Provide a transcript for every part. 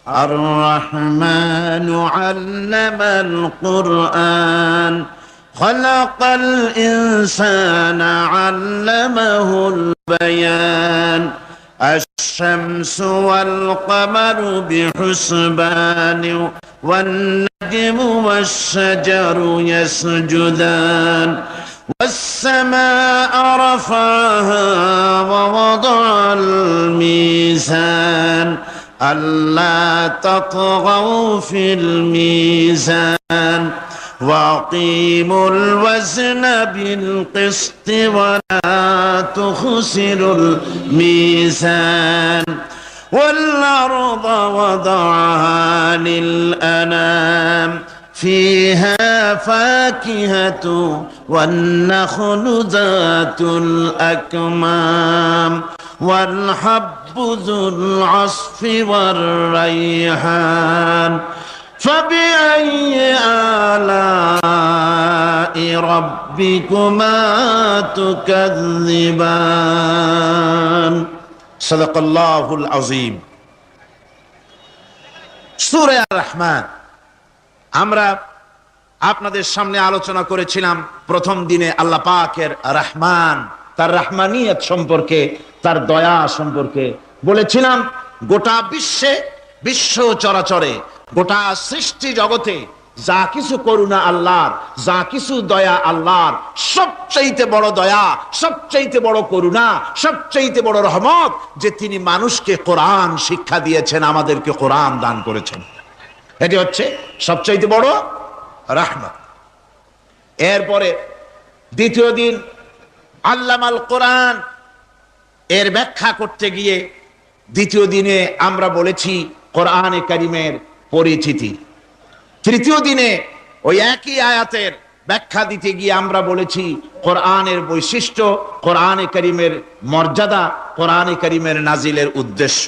الرحمن علم القرآن خلق الإنسان علمه البيان الشمس والقمر بحسبان والنجم والشجر يسجدان والسماء رفعها ووضع الميزان ألا تطغوا في الميزان وأقيموا الوزن بالقسط ولا تخسروا الميزان والأرض وضعها للأنام فيها فاكهة والنخل ذات الأكمام والحب ذو العصف والريحان فبأي آلاء ربكما تكذبان صدق الله العظيم সূরা আর-রহমান আমরা আপনাদের সামনে আলোচনা করেছিলাম প্রথম দিনে আল্লাহ পাকের রহমান, তার রহমানিয়ত সম্পর্কে, তার দয়া সম্পর্কে বলেছিলাম। গোটা বিশ্ব চরাচরে, গোটা সৃষ্টি জগতে যা কিছু করুণা আল্লাহর, যা কিছু দয়া আল্লাহর, সবচাইতে বড় দয়া, সবচাইতে বড় করুণা, সবচাইতে বড় রহমত যে তিনি মানুষকে কোরআন শিক্ষা দিয়েছেন, আমাদেরকে কোরআন দান করেছেন। এটি হচ্ছে সবচাইতে বড় রহমত। এরপরে দ্বিতীয় দিন আল্লামাল কোরআন এর ব্যাখ্যা করতে গিয়ে দ্বিতীয় দিনে আমরা বলেছি কোরআনে কারিমের পরিচিতি। তৃতীয় দিনে ওই একই আয়াতের ব্যাখ্যা দিতে গিয়ে আমরা বলেছি কোরআনের বৈশিষ্ট্য, কোরআনে কারিমের মর্যাদা, কোরআনে কারিমের নাজিলের উদ্দেশ্য।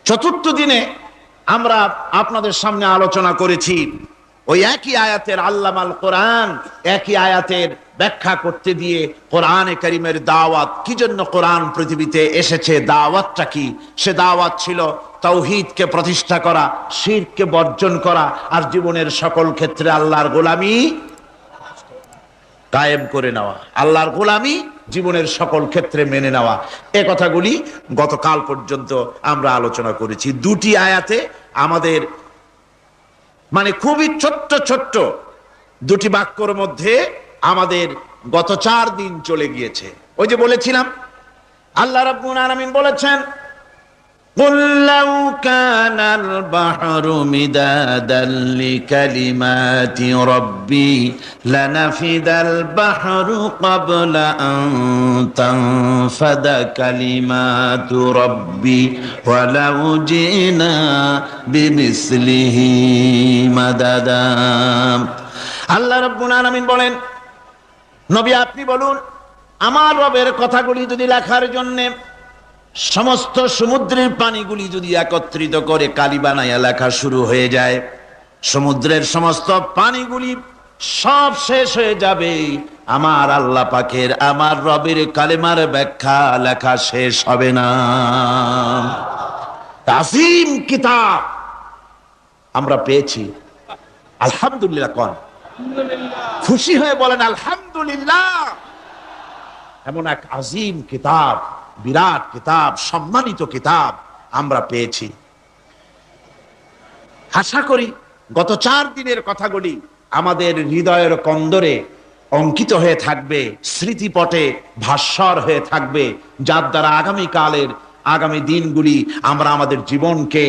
চতুর্থ দিনে আমরা আপনাদের সামনে আলোচনা করেছি ওই একই আয়াতের আল্লামাল কোরআন, একই আয়াতের ব্যাখ্যা করতে দিয়ে কোরআনে কারিমের দাওয়াত, কি জন্য কোরআন পৃথিবীতে এসেছে, দাওয়াতটা কি? সে দাওয়াত ছিল তাওহীদকে প্রতিষ্ঠা করা, শিরককে বর্জন করা, আর জীবনের সকল ক্ষেত্রে আল্লাহর গোলামি কায়েম করে নেওয়া, আল্লাহর গোলামি জীবনের সকল ক্ষেত্রে মেনে নেওয়া। এ কথাগুলি গতকাল পর্যন্ত আমরা আলোচনা করেছি। দুটি আয়াতে আমাদের মানে খুবই ছোট্ট ছোট্ট দুটি বাক্যর মধ্যে আমাদের গত 4 দিন চলে গিয়েছে। ওই যে বলেছিলাম আল্লাহ রাব্বুল আলামিন বলেছেন قُلْ لَوْ كَانَ الْبَحْرُ مِدَادًا لِكَلِمَاتِ رَبِّي لَنَفِدَ الْبَحْرُ قَبْلَ أَن تَنفَدَ كَلِمَاتُ رَبِّي وَلَوْ جِئْنَا بِمِثْلِهِ مَدَدًا। আল্লাহ রাব্বুল আলামিন বলেন, নবী আপনি বলুন, আমার রবের কথাগুলি যদি লেখার জন্য সমস্ত সমুদ্রের পানিগুলি যদি একত্রিত করে কালি বানাইয়া লেখা শুরু হয়ে যায়, সমুদ্রের সমস্ত পানিগুলি সব শেষ হয়ে যাবে, আমার আল্লাহ পাকের, আমার রবের কালেমার ব্যাখ্যা লেখা শেষ হবে না। তাসিম কিতাব আমরা পেয়েছি, আলহামদুলিল্লাহ। কোন খুশি হয়ে বলেন আলহামদুলিল্লাহ। এমন এক আজিম কিতাব, বিরাট কিতাব, সম্মানিত কিতাব আমরা পেয়েছি। আশা করি গত 4 দিনের কথাগুলি আমাদের হৃদয়ের কন্দরে অঙ্কিত হয়ে থাকবে, স্মৃতিপটে ভাস্বর হয়ে থাকবে, যার দ্বারা আগামী দিনগুলি আমরা আমাদের জীবনকে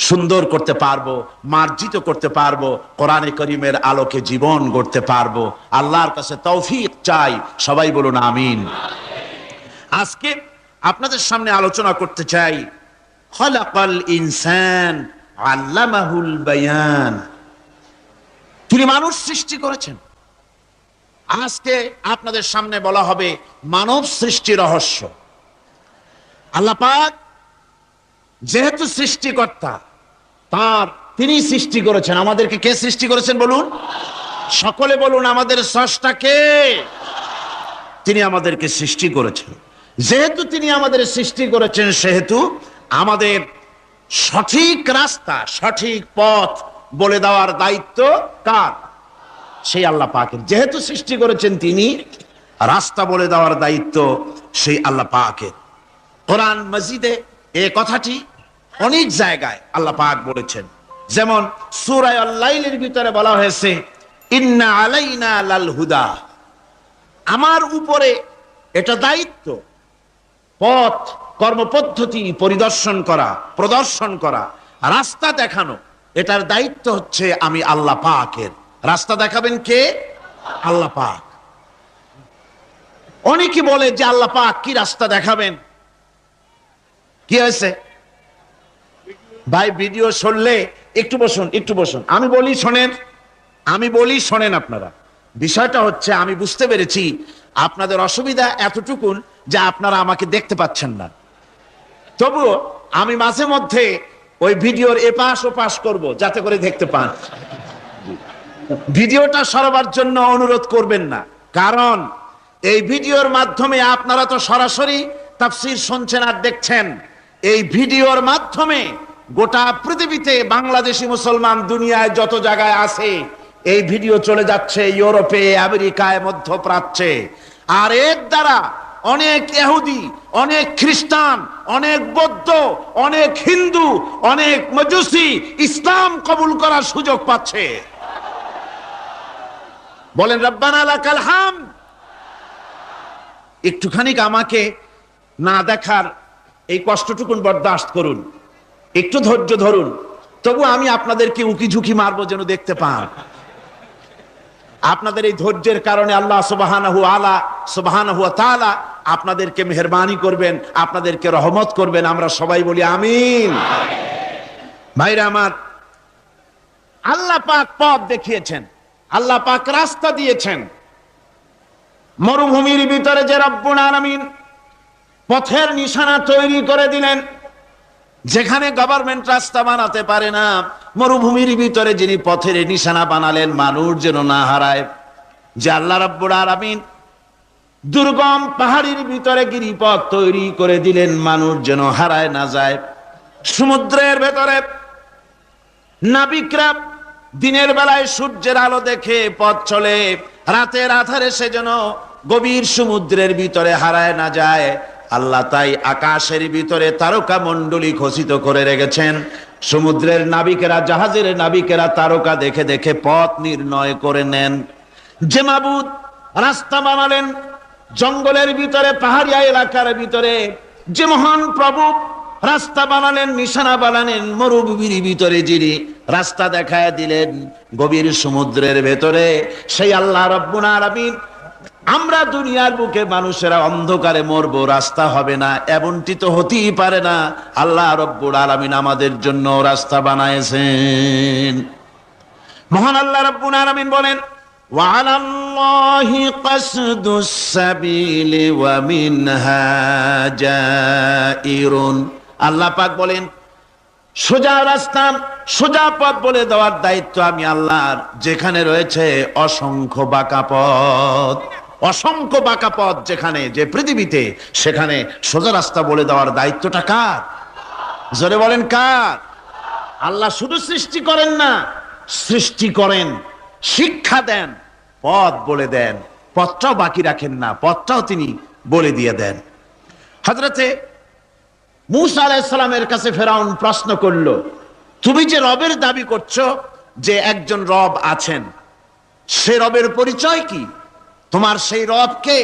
সুন্দর করতে পারবো, মার্জিত করতে পারবো, কোরআনে কারীমের আলোকে জীবন গড়তে পারবো। আল্লাহর কাছে তৌফিক চাই, সবাই বলুন আমিন। আজকে আপনাদের সামনে আলোচনা করতে চাই খলাকাল ইনসান আল্লামাহুল বায়ান। তিনি মানুষ সৃষ্টি করেছেন। আজকে আপনাদের সামনে বলা হবে মানব সৃষ্টি রহস্য। আল্লাহ পাক যেহেতু সৃষ্টিকর্তা, তিনি সৃষ্টি করেছেন। আমাদেরকে কে সৃষ্টি করেছেন বলুন? সকলে বলুন, আমাদের স্রষ্টা কে? তিনি আমাদেরকে সৃষ্টি করেছেন। যেহেতু তিনি আমাদের সৃষ্টি করেছেন, সেহেতু আমাদের সঠিক রাস্তা, সঠিক পথ বলে দেওয়ার দায়িত্ব কার? সেই আল্লাহ পাকের। যেহেতু সৃষ্টি করেছেন তিনি, রাস্তা বলে দেওয়ার দায়িত্ব সেই আল্লাহ পাকের। কোরআন মাজিদে এই কথাটি অনেক জায়গায় আল্লাহ পাক বলেছেন। যেমন সূরা আল-লাইলের ভিতরে বলা হয়েছে, ইন্না আলাইনা লাল হুদা, আমার উপরে এটা দায়িত্ব, পথ কর্মপদ্ধতি পরিদর্শন করা, প্রদর্শন করা, রাস্তা দেখানো, এটার দায়িত্ব হচ্ছে আমি আল্লাহ পাকের। রাস্তা দেখাবেন কে? আল্লাহ পাক। অনেকে বলে যে আল্লাহ পাক কি রাস্তা দেখাবেন? কি হয়েছে ভাই? ভিডিও শুনলে একটু বসুন, একটু বসুন, আমি বলি শোনেন আপনারা। বিষয়টা হচ্ছে, আমি বুঝতে পেরেছি আপনাদের অসুবিধা এতটুকুন যে আপনারা আমাকে দেখতে পাচ্ছেন না। তবুও আমি মাঝে মধ্যে ওই ভিডিওর এপাশ ওপাশ করব যাতে করে দেখতে পান। ভিডিওটা সরাবার জন্য অনুরোধ করবেন না, কারণ এই ভিডিওর মাধ্যমে আপনারা তো সরাসরি তাফসীর শুনছেন আর দেখছেন। এই ভিডিওর মাধ্যমে গোটা পৃথিবীতে বাংলাদেশি মুসলমান দুনিয়ায় যত জায়গায় আছে, এই ভিডিও চলে যাচ্ছে ইউরোপে, আমেরিকায়, মধ্যপ্রাচ্যে। আর এর দ্বারা অনেক ইহুদি, অনেক খ্রিস্টান, অনেক বৌদ্ধ, অনেক হিন্দু, অনেক মজুসি ইসলাম কবুল করার সুযোগ পাচ্ছে। বলেন রব্বানা লাকাল হামদ। একটুখানি আমাকে না দেখার এই কষ্টটুকুন বরদাস্ত করুন, একটু ধৈর্য ধরুন। তবু আমি আপনাদেরকে উকি ঝুঁকি মারবো যেন দেখতে পান। আপনাদের এই ধৈর্যের কারণে আল্লাহ সুবহানাহু ওয়া তাআলা আপনাদেরকে মেহেরবানি করবেন, আপনাদেরকে রহমত করবেন। আমরা সবাই বলি আমিন। ভাইরা আমার, আল্লাহ পাক পথ দেখিয়েছেন, আল্লাহ পাক রাস্তা দিয়েছেন। মরুভূমির ভিতরে যে রব্বুল আলামিন পথের নিশানা তৈরি করে দিলেন, যেখানে গভর্নমেন্ট রাস্তা বানাতে পারে না, মরুভূমির ভিতরে যিনি পথের নিশানা বানালেন মানুষ যেন না হারায়। যে আল্লাহ রাব্বুল আলামিন দুর্গম পাহাড়ের ভিতরে গিরিপথ তৈরি করে দিলেন, মানুষ যেন হারায় না যায়। সমুদ্রের ভেতরে নাবিকরা দিনের বেলায় সূর্যের আলো দেখে পথ চলে, রাতের আধারে সে যেন গভীর সমুদ্রের ভিতরে হারায় না যায়। আল্লাহ তাই আকাশের ভিতরে তারকা মণ্ডলী খচিত করে রেখেছেন। সমুদ্রের নাবিকেরা, জাহাজের নাবিকেরা তারকা দেখে দেখে পথ নির্ণয় করে নেন। যে মাবুদ রাস্তা বানালেন জঙ্গলের ভিতরে, পাহাড়িয়া এলাকার ভিতরে, যে মহান প্রভু রাস্তা বানালেন, নিশানা বানালেন মরুভূমির ভিতরে, যিনি রাস্তা দেখায় দিলেন গভীর সমুদ্রের ভেতরে, সেই আল্লাহ রাব্বুল আলামিন। আমরা দুনিয়ার বুকে মানুষেরা অন্ধকারে মরবো, রাস্তা হবে না, এমনটি তো হতেই পারে না। আল্লাহ রাব্বুল আলামিন আমাদের জন্য রাস্তা বানায়েছেন। মহান আল্লাহ রাব্বুল আলামিন বলেন, ওয়া আলাল্লাহি কাসদুস সাবিলি ওয়া মিনহা জাইরুন। আল্লাহ পাক বলেন, সোজা রাস্তা, সোজা পথ বলে দেওয়ার দায়িত্ব আমি আল্লাহর। যেখানে রয়েছে অসংখ্য বাঁকা পথ, অসংখ্য বাঁকা পথ যেখানে, যে পৃথিবীতে, সেখানে সোজা রাস্তা বলে দেওয়ার দায়িত্বটা কার? জোরে বলেন কার? আল্লাহ শুধু সৃষ্টি করেন না, সৃষ্টি করেন, শিক্ষা দেন, পথ বলে দেন, পথটাও বাকি রাখেন না, পথটাও তিনি বলে দিয়ে দেন। হযরতে মূসা আলাইহিস সালামের কাছে ফেরাউন প্রশ্ন করলো, তুমি যে রবের দাবি করছো, যে একজন রব আছেন, সে রবের পরিচয় কি? তোমার সেই রব কে?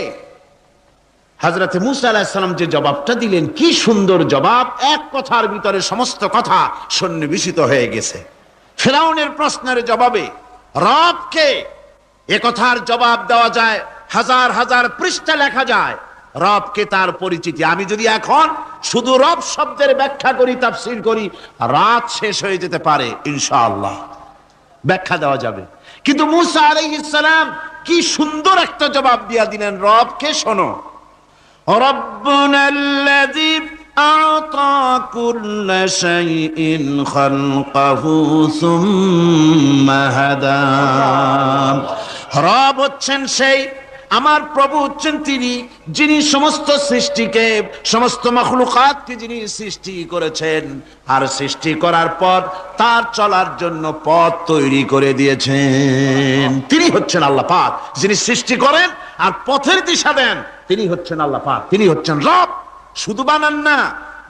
হযরতে মূসা আলাইহিস সালাম যে জবাবটা দিলেন, কি সুন্দর জবাব! এক কথার ভিতরে সমস্ত কথা সন্নিবেশিত হয়ে গেছে। ফেরাউনের প্রশ্নের জবাবে রব কে, এ কথার জবাব দেওয়া যায়, হাজার হাজার পৃষ্ঠা লেখা যায়। রবকে, তার পরিচিতি। আমি যদি এখন শুধু রব শব্দের ব্যাখ্যা করি, তাফসীর করি, রাত শেষ হয়ে যেতে পারে, ইনশাআল্লাহ ব্যাখ্যা দেওয়া যাবে। কিন্তু মূসা আলাইহিস সালাম কি সুন্দর একটা জবাব দিয়া দিলেন রবকে। শোনো, রব্বুনাল্লাযী আ'তা কুল্লা শাইইন খালকাহু সুম্মা হাদা। রব হচ্ছেন সেই আমার প্রভু হচ্ছেন তিনি, যিনি সমস্ত সৃষ্টিকে, সমস্ত মাখলুকাতকে যিনি সৃষ্টি করেছেন, আর সৃষ্টি করার পর তার চলার জন্য পথ তৈরি করে দিয়েছেন। তিনি হচ্ছেন আল্লাহ পাক, যিনি সৃষ্টি করেন আর পথের দিশা দেন। তিনি হচ্ছেন আল্লাহ পাক, তিনি হচ্ছেন রব। শুধু বানান না,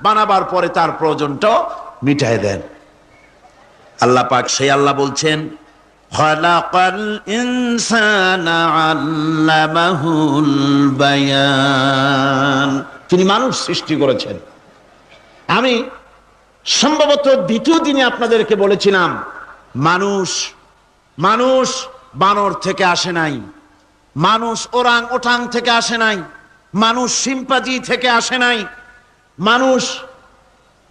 বানাবার পরে তার প্রয়োজনটাও মিটায় দেন। আল্লাহ পাক সেই আল্লাহ বলছেন, খালাকাল ইনসানা আল্লামাহুল বায়ান। তিনি মানুষ সৃষ্টি করেছেন। আমি সম্ভবত দ্বিতীয় দিনে আপনাদেরকে বলেছিলাম, মানুষ বানর থেকে আসে নাই, মানুষ ওরাং ওটাং থেকে আসে নাই, মানুষ শিম্পাজি থেকে আসে নাই, মানুষ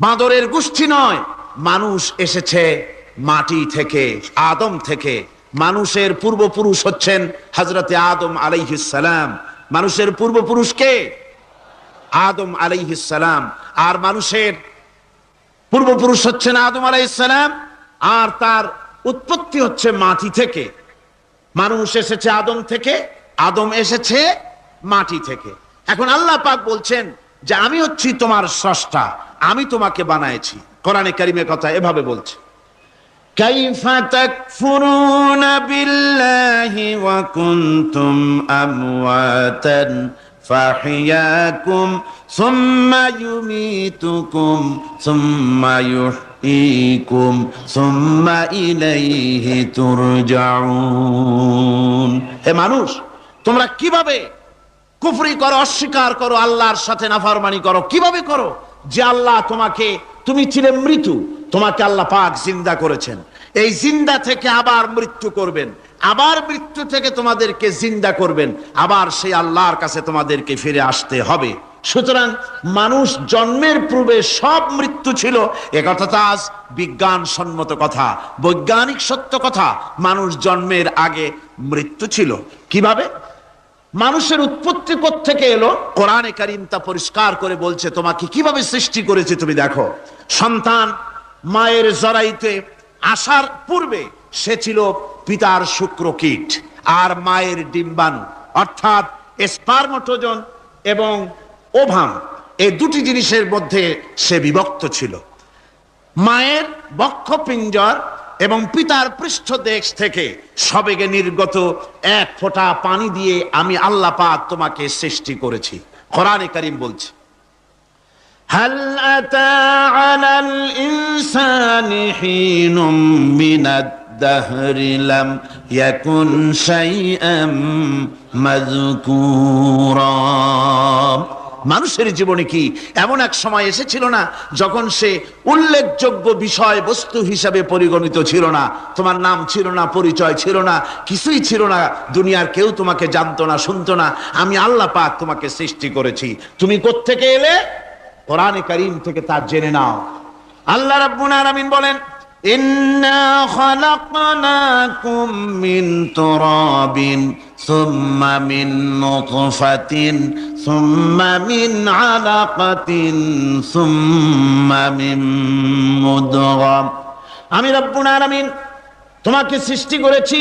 বাঁদরের গোষ্ঠী নয়, মানুষ এসেছে মাটি থেকে, আদম থেকে। মানুষের পূর্বপুরুষ হচ্ছেন হযরতে আদম আলাইহিস সালাম। মানুষের পূর্বপুরুষ কে? আদম আলাইহিস সালাম। আর মানুষের পূর্বপুরুষ হচ্ছেন আদম আলাইহিস সালাম, আর তার উৎপত্তি হচ্ছে মাটি থেকে। মানুষ এসেছে আদম থেকে, আদম এসেছে মাটি থেকে। এখন আল্লাহ পাক বলছেন যে আমি হচ্ছি তোমার স্রষ্টা, আমি তোমাকে বানাইছি। কোরআনে কারীমে কথা এভাবে বলছে, কাইফা তাকফুরুনা বিল্লাহি ওয়া কুনতুম আমওয়াতান ফাহিয়াকুম সুম্মা ইউমীতুকুম সুম্মা ইউহয়ীকুম সুম্মা ইলাইহি তুরজাউন। হে মানুষ, তোমরা কিভাবে কুফরি করো, অস্বীকার করো, আল্লাহর সাথে নাফরমানি করো? কিভাবে করো? যে আল্লাহ তোমাকে, তুমি ছিলে মৃত্যু, তোমাকে আল্লাহ পাক জিন্দা করেছেন। এই জিন্দা থেকে আবার মৃত্যু করবেন, আবার মৃত্যু থেকে তোমাদেরকে জিন্দা করবেন, আবার সেই আল্লাহর কাছে তোমাদেরকে ফিরে আসতে হবে। সুতরাং মানুষ জন্মের পূর্বে সব মৃত্যু ছিল, একথা তো আজ বিজ্ঞান সম্মত কথা, বৈজ্ঞানিক সত্য কথা। মানুষ জন্মের আগে মৃত্যু ছিল। কিভাবে? মানুষের উৎপত্তি কোত্থেকে এলো? কোরআনে কারীম তা পরিষ্কার করে বলছে, তোমাকে কিভাবে সৃষ্টি করেছে তুমি দেখো। সন্তান মায়ের জরায়ুতে আসার পূর্বে সে ছিল পিতার শুক্রকীট আর মায়ের ডিম্বাণু, অর্থাৎ স্পার্মটোজন এবং ওভাম, এই দুটি জিনিসের মধ্যে সে বিভক্ত ছিল। মায়ের বক্ষপিঞ্জর এবং পিতার পৃষ্ঠদেশ থেকে সবেগে নির্গত এক ফোঁটা পানি দিয়ে আমি আল্লাহ পাক তোমাকে সৃষ্টি করেছি। কোরআনে কারীম বলছে, হাল আতা আলাল ইনসানি হিনুম মিনাদ দাহরি লাম ইয়াকুন শাইআম মাযকুরা। মানুষের জীবনে কি এমন এক সময় এসেছিল না যখন সে উল্লেখযোগ্য বিষয় বস্তু হিসাবে পরিগণিত ছিল না? তোমার নাম ছিল না, পরিচয় ছিল না, কিছুই ছিল না, দুনিয়ার কেউ তোমাকে জানতো না, শুনতো না। আমি আল্লাহ পাক তোমাকে সৃষ্টি করেছি। তুমি কোত্থেকে এলে? কোরআনে কারীম থেকে তা জেনে নাও। আল্লাহ রাব্বুল আলামিন বলেন, ইন্না খালাকনাকুম মিন তুরাবিন সুম্মা মিন নুতফাতিন সুম্মা মিন আলাকাতিন সুম্মা মিন মুদগা। আমি রাব্বুল আলামিন তোমাকে সৃষ্টি করেছি,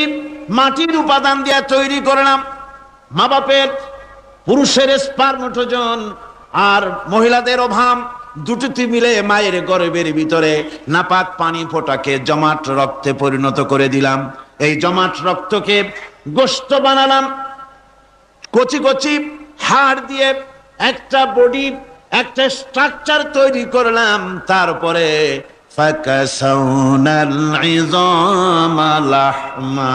মাটির উপাদান দিয়ে তৈরি করলাম। মা বাপের, পুরুষের স্পার্মটোজন আর মহিলাদের ওভাম দুটি মিলে মায়ের গর্ভের ভিতরে নাপাক পানি ফোঁটাকে জমাট রক্তে পরিণত করে দিলাম। এই জমাট রক্তকে গোশত বানালাম, কচি কচি হাড় দিয়ে একটা বডি, একটা স্ট্রাকচার তৈরি করলাম। তারপরে ফাকাসাউনাল ইযামা লাহমা,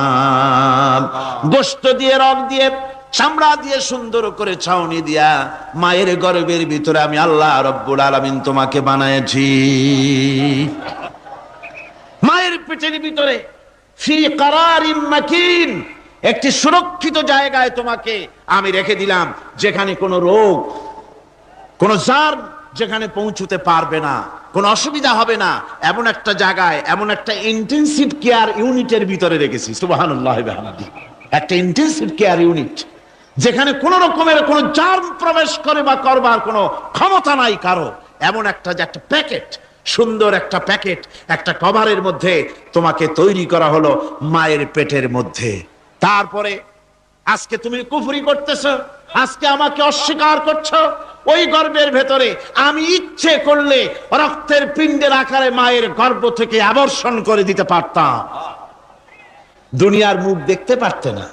গোশত দিয়ে, রক দিয়ে, চামড়া দিয়ে সুন্দর করে ছাউনি দিয়া মায়ের গর্ভের ভিতরে আমি আল্লাহ রব্বুল আলামিন তোমাকে বানাইছি। মায়ের পেটের ভিতরে ফি কারারিম মাকিন, একটি সুরক্ষিত জায়গায় তোমাকে আমি রেখে দিলাম, যেখানে কোনো রোগ, কোনো জার যেখানে পৌঁছতে পারবে না, কোনো অসুবিধা হবে না। এমন একটা জায়গায়, এমন একটা ইন্টেনসিভ কেয়ার ইউনিটের ভিতরে রেখেছি। সুবহানাল্লাহ ওয়া বিহামদিহি। একটা ইন্টেনসিভ কেয়ার ইউনিট, যেখানে কোন রকমের কোন জার্ম প্রবেশ করে বা করবার কোনো ক্ষমতা নাই কারো। এমন একটা যে একটা প্যাকেট, সুন্দর একটা প্যাকেট, একটা কভারের মধ্যে তোমাকে তৈরি করা হলো মায়ের পেটের মধ্যে। তারপরে আজকে তুমি কুফরি করতেছো, আজকে আমাকে অস্বীকার করছো। ওই গর্ভের ভেতরে আমি ইচ্ছে করলে রক্তের পিণ্ডের আকারে মায়ের গর্ভ থেকে আবর্ষণ করে দিতে পারতাম, দুনিয়ার মুখ দেখতে পারতে না।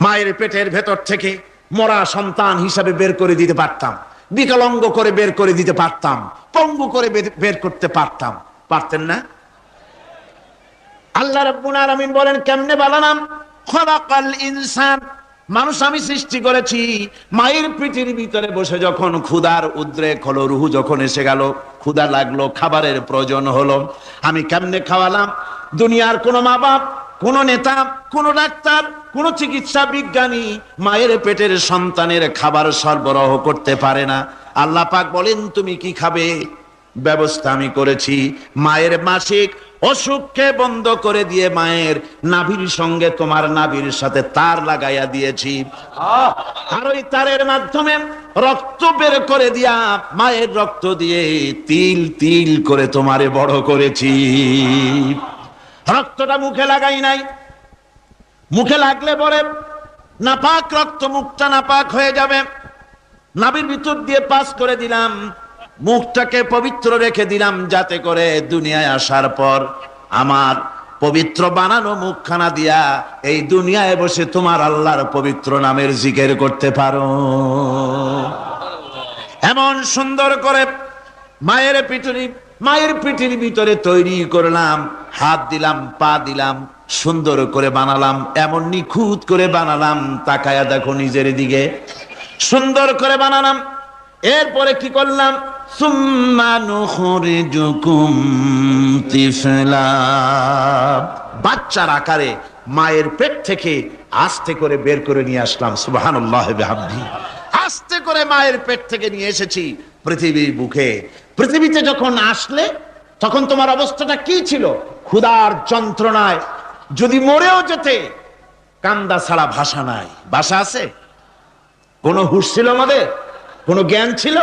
মায়ের পেটের ভেতর থেকে মরা সন্তান হিসাবে বের করে দিতে পারতাম, বিকলাঙ্গ করে বের করে দিতে পারতাম, পঙ্গু করে বের করতে পারতাম, পারতেন না? আল্লাহ রাব্বুল আলামিন বলেন কেমনে বানালাম? খলাকাল ইনসান, মানুষ আমি সৃষ্টি করেছি মায়ের পিঠের ভিতরে বসে। যখন ক্ষুধার উদ্রেক হলো, রুহু যখন এসে গেল, ক্ষুধা লাগলো, খাবারের প্রয়োজন হলো, আমি কেমনে খাওয়ালাম? দুনিয়ার কোন মা বাপ, কোন নেতা, কোন ডাক্তার, কোন চিকিৎসা বিজ্ঞানী মায়ের পেটের সন্তানের খাবার সরবরাহ করতে পারে না। আল্লাহ পাক বলেন তুমি কি খাবে? ব্যবস্থা আমি করেছি। মায়ের মাসিক অসুখকে বন্ধ করে দিয়ে মায়ের নাভির সঙ্গে তোমার নাভির সাথে তার লাগাইয়া দিয়েছি, আর ওই তারের মাধ্যমে রক্ত বের করে দিয়া মায়ের রক্ত দিয়ে তিল তিল করে তোমারে বড় করেছি। রক্তটা মুখে লাগাই নাই, মুখে লাগলে পরে নাপাক রক্ত, মুখটা নাপাক হয়ে যাবে। নাভির ভিতর দিয়ে পাস করে দিলাম, মুখটাকে পবিত্র রেখে দিলাম, যাতে করে দুনিয়ায় আসার পর আমার পবিত্র বানানো মুখখানা দিয়া এই দুনিয়ায় বসে তোমার আল্লাহর পবিত্র নামের জিকির করতে পারো। এমন সুন্দর করে মায়ের পিঠের ভিতরে তৈরি করলাম, হাত দিলাম, পা দিলাম, সুন্দর করে বানালাম, এমন নিখুঁত করে বানালাম, তাকায়া দেখো নিজের দিকে, সুন্দর করে বানালাম। এরপরে কি করলাম? সুম্মা নুখরিজুকুম তিফলা, বাচ্চার আকারে মায়ের পেট থেকে আস্তে করে বের করে নিয়ে আসলাম। সুবহানাল্লাহ বিহামদিহি। আস্তে করে মায়ের পেট থেকে নিয়ে এসেছি পৃথিবীর বুকে। পৃথিবীতে যখন আসলে তখন তোমার অবস্থাটা কি ছিল? ক্ষুধার যন্ত্রণায় যদি মরেও যেতে, কান্দা ছাড়া ভাষা নাই। ভাষা আছে? কোন হুঁশ ছিল আমাদের? কোন জ্ঞান ছিল?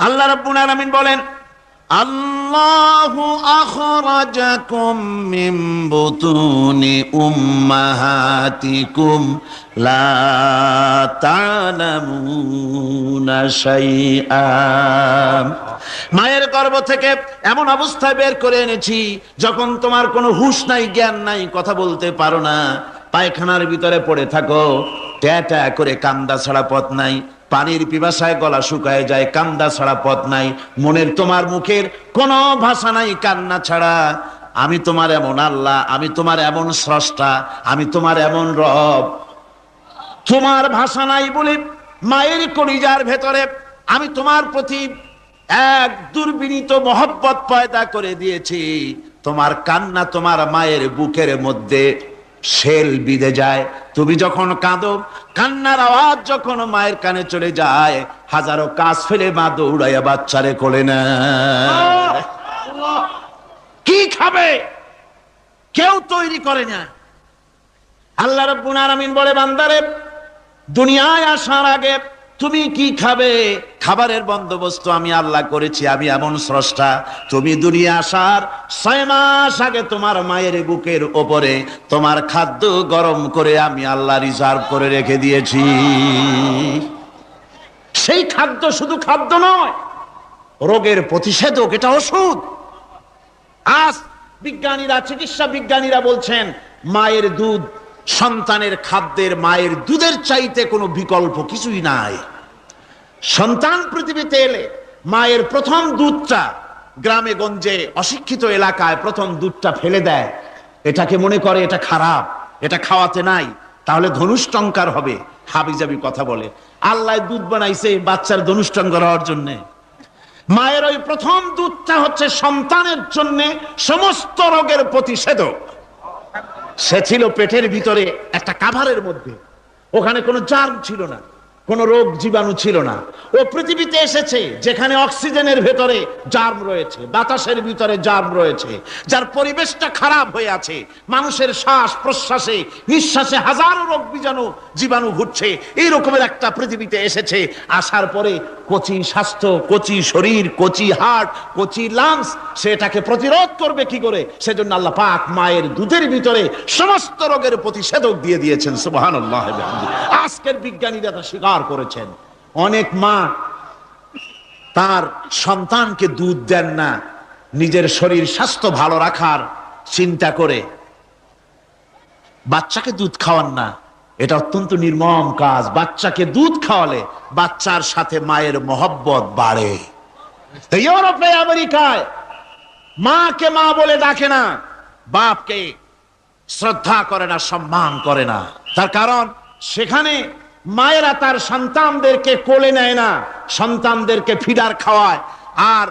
আল্লাহ রাব্বুল আলামিন বলেন আল্লাহু আখরাজাকুম মিন বুতুনি উম্মাহাতিকুম লা তা'লামুনা শাইআ, মায়ের গর্ভ থেকে এমন অবস্থায় বের করে এনেছি যখন তোমার কোনো হুঁশ নাই, জ্ঞান নাই, কথা বলতে পারো না, পায়খানার ভিতরে পড়ে থাকো, ট্যা ট্যা করে কান্দা ছাড়া পথ নাই, পানির পিপাসায় গলা শুকায় যায়, কান্দা ছাড়া পথ নাই, মনের তোমার মুখের কোনো ভাষা নাই কান্না ছাড়া। আমি তোমার এমন আল্লাহ, আমি তোমার এমন স্রষ্টা, আমি তোমার এমন রব, তোমার ভাষা নাই বলে মায়ের কলিজার ভেতরে আমি তোমার প্রতি এক দুর্বিনীত মহব্বত পয়দা করে দিয়েছি। তোমার কান্না তোমার মায়ের বুকের মধ্যে শেল বিঁধে যায়। তুমি যখন কাঁদো, কান্নার আওয়াজ যখন মায়ের কানে চলে যায়, হাজারো কাজ ফেলে মা দৌড়াইয়া বাচ্চারে কোলে নেয়। কি খাবে কেউ তৈরি করে না। আল্লাহ রাব্বুল আলামিন বলে বান্দারে, দুনিয়ায় আসার আগে তুমি কি খাবে, খাবারের বন্দোবস্ত আমি আল্লাহ করেছি, আমি এমন স্রষ্টা। তুমি দুনিয়া আসার 6 মাস আগে তোমার মায়ের বুকের ওপরে তোমার খাদ্য গরম করে আমি আল্লাহ রিজার্ভ করে রেখে দিয়েছি। সেই খাদ্য শুধু খাদ্য নয়, রোগের প্রতিষেধক, এটা ওষুধ। আজ বিজ্ঞানীরা, চিকিৎসা বিজ্ঞানীরা বলছেন মায়ের দুধ সন্তানের খাদ্যের, মায়ের দুধের চাইতে কোনো বিকল্প কিছুই নাই। সন্তান পৃথিবীতে এলে মায়ের প্রথম দুধটা গ্রামে গঞ্জে অশিক্ষিত এলাকায় প্রথম দুধটা ফেলে দেয়, এটাকে মনে করে এটা খারাপ, এটা খাওয়াতে নাই, তাহলে ধনুষ্টঙ্কার হবে, হাবিজাবি কথা বলে। আল্লাহ দুধ বানাইছে বাচ্চার ধনুষ্টঙ্কার হওয়ার জন্য। মায়ের ওই প্রথম দুধটা হচ্ছে সন্তানের জন্য সমস্ত রোগের প্রতিষেধক। সে ছিল পেটের ভিতরে একটা কাভারের মধ্যে, ওখানে কোনো জার্ম ছিল না, কোন রোগ জীবাণু ছিল না। ও পৃথিবীতে এসেছে যেখানে অক্সিজেনের ভেতরে জার্ম রয়েছে, বাতাসের ভিতরে জার্ম রয়েছে, যার পরিবেশটা খারাপ হয়ে আছে, মানুষের শ্বাস প্রশ্বাসে নিঃশ্বাসে হাজারো রোগ জীবাণু ঘুরছে। এই রকমের একটা পৃথিবীতে এসেছে। আসার পরে কচি স্বাস্থ্য, কচি শরীর, কচি হার্ট, কচি লাংস, সেটাকে প্রতিরোধ করবে কি করে? সেজন্য আল্লাহ পাক মায়ের দুধের ভিতরে সমস্ত রোগের প্রতিষেধক দিয়ে দিয়েছেন। সুবহানাল্লাহ। আজকের বিজ্ঞানীরা তা স্বীকার করেছেন। অনেক মা তার সন্তানকে দুধ দেন না নিজের শরীর স্বাস্থ্য ভালো রাখার চিন্তা করে, বাচ্চাকে দুধ খাওয়ান না। এটা অত্যন্ত নির্মম কাজ। বাচ্চাকে দুধ খাওয়ালে বাচ্চার সাথে মায়ের মহব্বত বাড়ে। ইউরোপে, আমেরিকায় মাকে মা বলে ডাকে না, বাপকে শ্রদ্ধা করে না, সম্মান করে না। তার কারণ সেখানে মায়েরা তার সন্তানদেরকে কোলে নেয় না, সন্তানদেরকে ফিডার খাওয়ায়। আর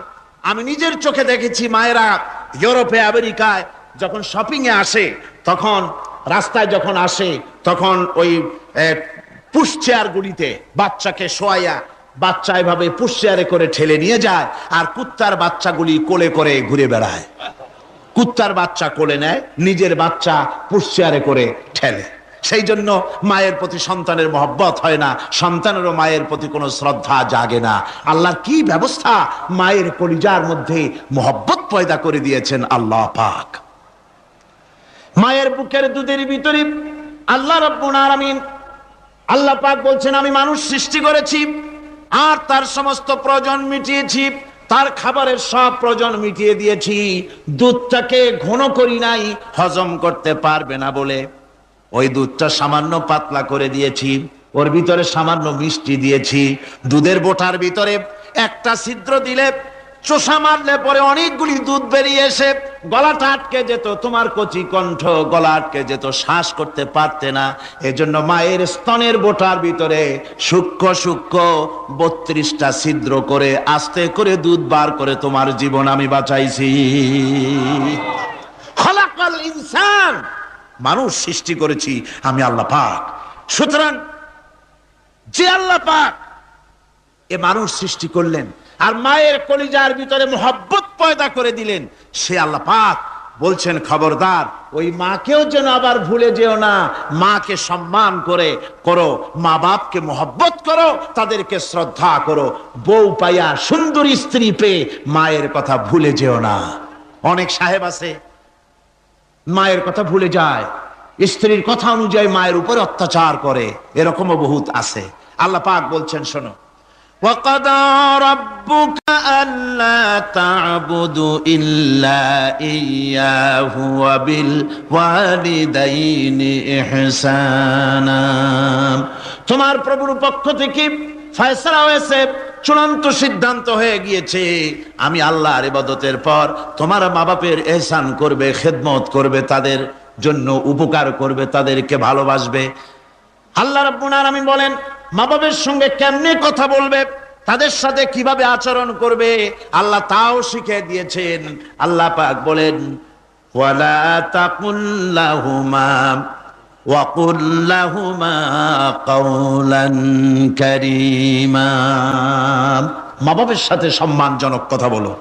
আমি নিজের চোখে দেখেছি মায়েরা ইউরোপে, আমেরিকায় যখন শপিং এ আসে, তখন রাস্তায় যখন আসে, তখন ওই পুশ চেয়ার গুলিতে বাচ্চাকে শোয়াইয়া বাচ্চা এভাবে পুশ চেয়ারে করে ঠেলে নিয়ে যায়, আর কুত্তার বাচ্চাগুলি কোলে করে ঘুরে বেড়ায়। কুত্তার বাচ্চা কোলে নেয়, নিজের বাচ্চা পুশ চেয়ারে করে ঠেলে। সেই জন্য মায়ের প্রতি সন্তানের মহব্বত হয় না, সন্তানেরও মায়ের প্রতি কোনো শ্রদ্ধা জাগে না। আল্লাহর কি ব্যবস্থা! মায়ের কলিজার মধ্যে মহব্বত পয়দা করে দিয়েছেন আল্লাহ পাক। মায়ের বুকের দুধের ভিতরে আল্লাহ রাব্বুল আলামিন, আল্লাহ পাক বলছেন, আমি মানুষ সৃষ্টি করেছি আর তার সমস্ত প্রয়োজন মিটিয়েছি, তার খাবারের সব প্রয়োজন মিটিয়ে দিয়েছি। দুধটাকে ঘন করি নাই হজম করতে পারবে না বলে, ওই দুধটা সামান্য পাতলা করে দিয়েছি, ওর ভিতরে সামান্য মিষ্টি দিয়েছি। দুধের বোটার ভিতরে একটা ছিদ্র দিলে, চোষা মারলে পরে অনেকগুলি দুধ বেরিয়ে এসে গলাটা আটকে যেত, তোমার কচি কণ্ঠ গলা আটকে যেত, শ্বাস করতে পারতে না। এজন্য মায়ের স্তনের বোটার ভিতরে সূক্ষ্ম সূক্ষ্ম 32টা ছিদ্র করে আস্তে করে দুধ বার করে তোমার জীবন আমি বাঁচাইছি। খলাকাল ইনসান, মানুষ সৃষ্টি করেছি আমি আল্লাহ পাক। সুতরাং যে আল্লাহ পাক এ মানুষ সৃষ্টি করলেন আর মায়ের কলিজার ভিতরে মোহব্বত পয়দা করে দিলেন, সে আল্লাহ পাক বলছেন, খবরদার ওই মাকেও যেন আবার ভুলে যেও না। মাকে সম্মান করো, মা বাপকে মোহব্বত করো, তাদেরকে শ্রদ্ধা করো। বউ পাইয়া, সুন্দরী স্ত্রী পেয়ে মায়ের কথা ভুলে যেও না। অনেক সাহেব আছে মায়ের কথা ভুলে যায়, স্ত্রীর কথা অনুযায়ী মায়ের উপর অত্যাচার করে, এরকমও বহুত আছে। আল্লাহ পাক বলছেন, শোনো, وَقَضَى رَبُّكَ أَلَّا تَعْبُدُوا إِلَّا إِيَّاهُ وَبِالْوَالِدَيْنِ إِحْسَانًا। তোমার প্রভুর পক্ষ থেকে ফয়সালা হয়েছে, চূড়ান্ত সিদ্ধান্ত হয়ে গিয়েছে, আমি আল্লাহর ইবাদতের পর তোমার মা বাপের ইহসান করবে, খেদমত করবে, তাদের জন্য উপকার করবে, তাদেরকে ভালোবাসবে। আল্লাহ রাব্বুল আলামিন বলেন, মা বাবার সঙ্গে কেমনে কথা বলবে, তাদের সাথে কিভাবে আচরণ করবে, আল্লাহ তাও শিখিয়ে দিয়েছেন। আল্লাহ পাক বলেন, ওয়ালা তাকুল লাহুমা ওয়া কুল লাহুমা কাওলান কারীমা। মা বাবার সাথে সম্মানজনক কথা বলো।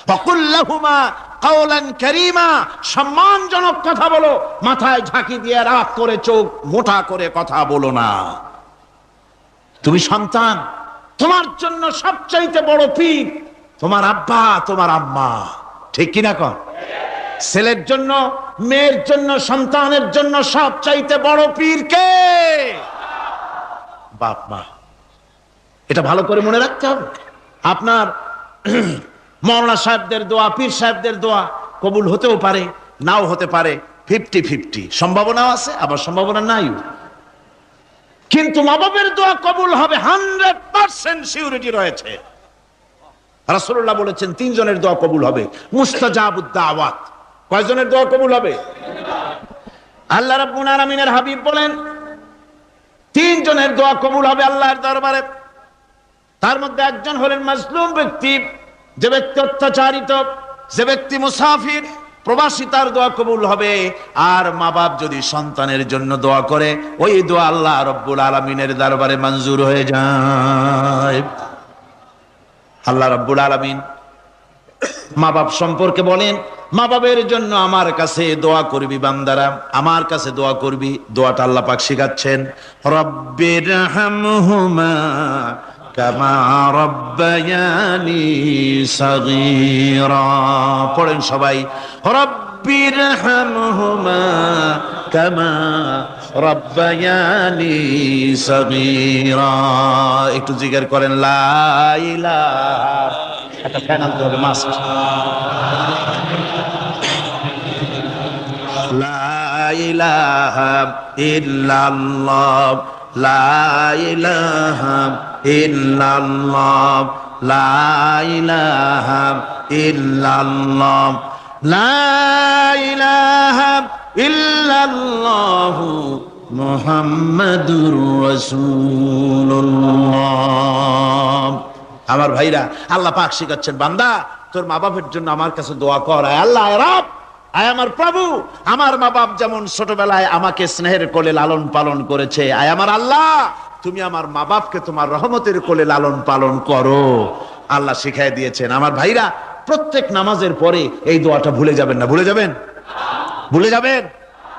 ওয়া কুল লাহুমা কাওলান কারীমা, সম্মানজনক কথা বলো। মাথায় ঝাঁকি দিয়ে রাগ করে চোখ মোটা করে কথা বলো না। তুমি সন্তান, তোমার জন্য সবচাইতে বড় পীর তোমার আব্বা, তোমার আম্মা, ঠিক কিনা কন? ছেলের জন্য, মেয়ের জন্য, সন্তানের জন্য সবচাইতে বড় পীর কে? বাপ মা। এটা ভালো করে মনে রাখতে হবে। আপনার মাওলানা সাহেবদের দোয়া, পীর সাহেবদের দোয়া কবুল হতেও পারে, নাও হতে পারে, 50-50 সম্ভাবনাও আছে, আবার সম্ভাবনা নাই। কিন্তু মা বাবার দোয়া কবুল হবে 100% সিউরিটি রয়েছে। রাসূলুল্লাহ বলেছেন 3 জনের দোয়া কবুল হবে, মুস্তাজাবুদ দাওয়াত। কয়জনের দোয়া কবুল হবে? আল্লাহ রাব্বুল আলামিনের হাবিব বলেন 3 জনের দোয়া কবুল হবে আল্লাহর দরবারে। তার মধ্যে একজন হলেন মাজলুম ব্যক্তি, যে ব্যক্তি অত্যাচারিত, যে ব্যক্তি মুসাফির, প্রবাসী তার দোয়া কবুল হবে। আর মা বাপ যদি সন্তানের জন্য দোয়া করে, ওই দোয়া আল্লাহ রব্বুল আলামিনের দরবারে মঞ্জুর হয়ে যায়। আল্লাহ রব্বুল আলামিন মা বাপ সম্পর্কে বলেন, মা বাবের জন্য আমার কাছে দোয়া করবি বান্দারা, আমার কাছে দোয়া করবি। দোয়াটা আল্লাহ পাক শিখাচ্ছেন, রব্বির হামহুমা কামা রব্বায়ানি সাগীরা। পড়েন সবাই, রব্বির হামহুমা কামা রব্বায়ানি সাগীরা। একটু জিকির করেন, লা ইলাহা, একটা ফ্যান আনতে হবে, মাস্ক। লা ইলাহা ইল্লাল্লাহ, লা ইলাহা ইল্লাল্লাহ, লা ইলাহা ইল্লাল্লাহ, লা ইলাহা ইল্লাল্লাহু মুহাম্মাদুর রাসূলুল্লাহ। আমার ভাইরা, আল্লাহ পাক শিখাচ্ছেন, বান্দা তোর মা বাপের জন্য আমার কাছে দোয়া কর। আয় আল্লাহ, আয় রব, আয় আমার প্রভু, আমার মা বাপ যেমন ছোটবেলায় আমাকে স্নেহের কোলে লালন পালন করেছে, আয় আমার আল্লাহ তুমি আমার মা বাপকে তোমার রহমতের কোলে লালন পালন করো। আল্লাহ শিখাই দিয়েছেন। আমার ভাইরা, প্রত্যেক নামাজের পরে এই দোয়াটা ভুলে যাবেন না। ভুলে যাবেন? ভুলে যাবেন?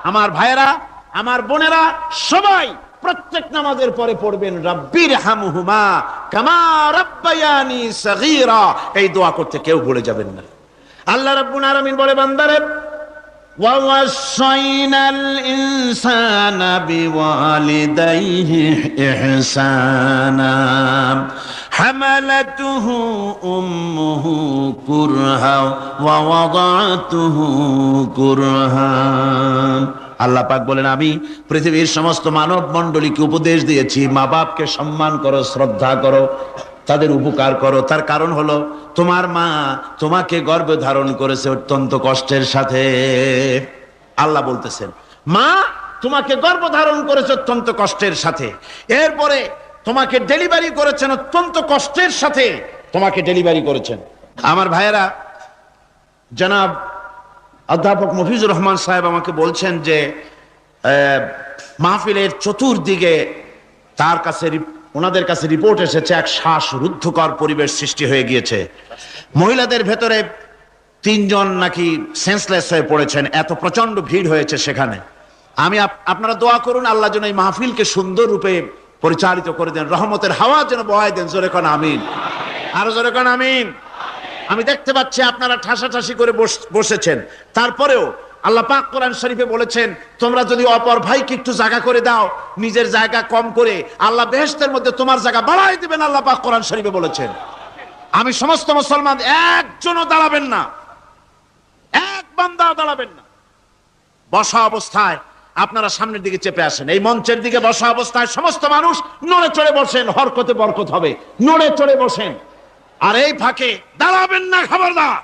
আমার ভাইরা, আমার বোনেরা, সবাই প্রত্যেক নামাজের পরে পড়বেন, রব্বির হামহুমা কামা রব্বায়ানি সাগীরা। এই দোয়া করতে কেউ ভুলে যাবেন না। আল্লাহ রাব্বুল আলামিন বলে, বান্দারে, ওয়া ওয়াসাইনাল ইনসানা বিওয়ালিদাইহি ইহসানা হামালাতুহু উম্মুহু কুরহা ওয়া ওয়াদাতুহু কুরহা। আল্লাহ পাক বলেন, আমি পৃথিবীর সমস্ত মানব মণ্ডলীকে উপদেশ দিয়েছি, মা বাপকে সম্মান করো, শ্রদ্ধা করো, তাদের উপকার করো। তার কারণ হলো, তোমার মা তোমাকে গর্ভে ধারণ করেছে অত্যন্ত কষ্টের সাথে। আল্লাহ বলতেছেন, মা তোমাকে গর্ভ ধারণ করেছে অত্যন্ত কষ্টের সাথে, এরপরে তোমাকে ডেলিভারি করেছেন অত্যন্ত কষ্টের সাথে, তোমাকে ডেলিভারি করেছেন। আমার ভাইয়েরা, জনাব অধ্যাপক মফিজুর রহমান সাহেব আমাকে বলছেন যে মাহফিলের চতুর্দিকে তার কাছে, ওনাদের কাছে রিপোর্ট এসেছে, এক শ্বাসরুদ্ধকর পরিবেশ সৃষ্টি হয়ে গিয়েছে। মহিলাদের ভেতরে 3 জন নাকি সেন্সলেস হয়ে পড়েছেন, এত প্রচন্ড ভিড় হয়েছে সেখানে। আমি আপনারা দোয়া করুন, আল্লাহ যেন এই মাহফিলকে সুন্দর রূপে পরিচালিত করে দেন, রহমতের হাওয়া যেন বহায় দেন। জোরে কোন আমিন, আরো জোরে কোন আমিন। আমি দেখতে পাচ্ছি আপনারা ঠাসাঠাসি করে বসেছেন, তারপরেও আল্লাহ পাক কোরআন শরীফে বলেছেন, তোমরা যদি অপর ভাইকে একটু জায়গা করে দাও, নিজের জায়গা কম করে, আল্লাহ বেহেশতের মধ্যে তোমার জায়গা বাড়াই দিবেন। আল্লাহ পাক কোরআন শরীফে বলেছেন। আমি সমস্ত মুসলমান, একজনও দাঁড়াবেন না, এক বান্দা দাঁড়াবেন না। বসা অবস্থায় আপনারা সামনের দিকে চেপে আসেন। এই মঞ্চের দিকে বসা অবস্থায় সমস্ত মানুষ নড়ে চড়ে বসেন, হরকতে বরকত হবে, নড়ে চড়ে বসেন। আর এই ফাঁকে দাঁড়াবেন না, খবরদার।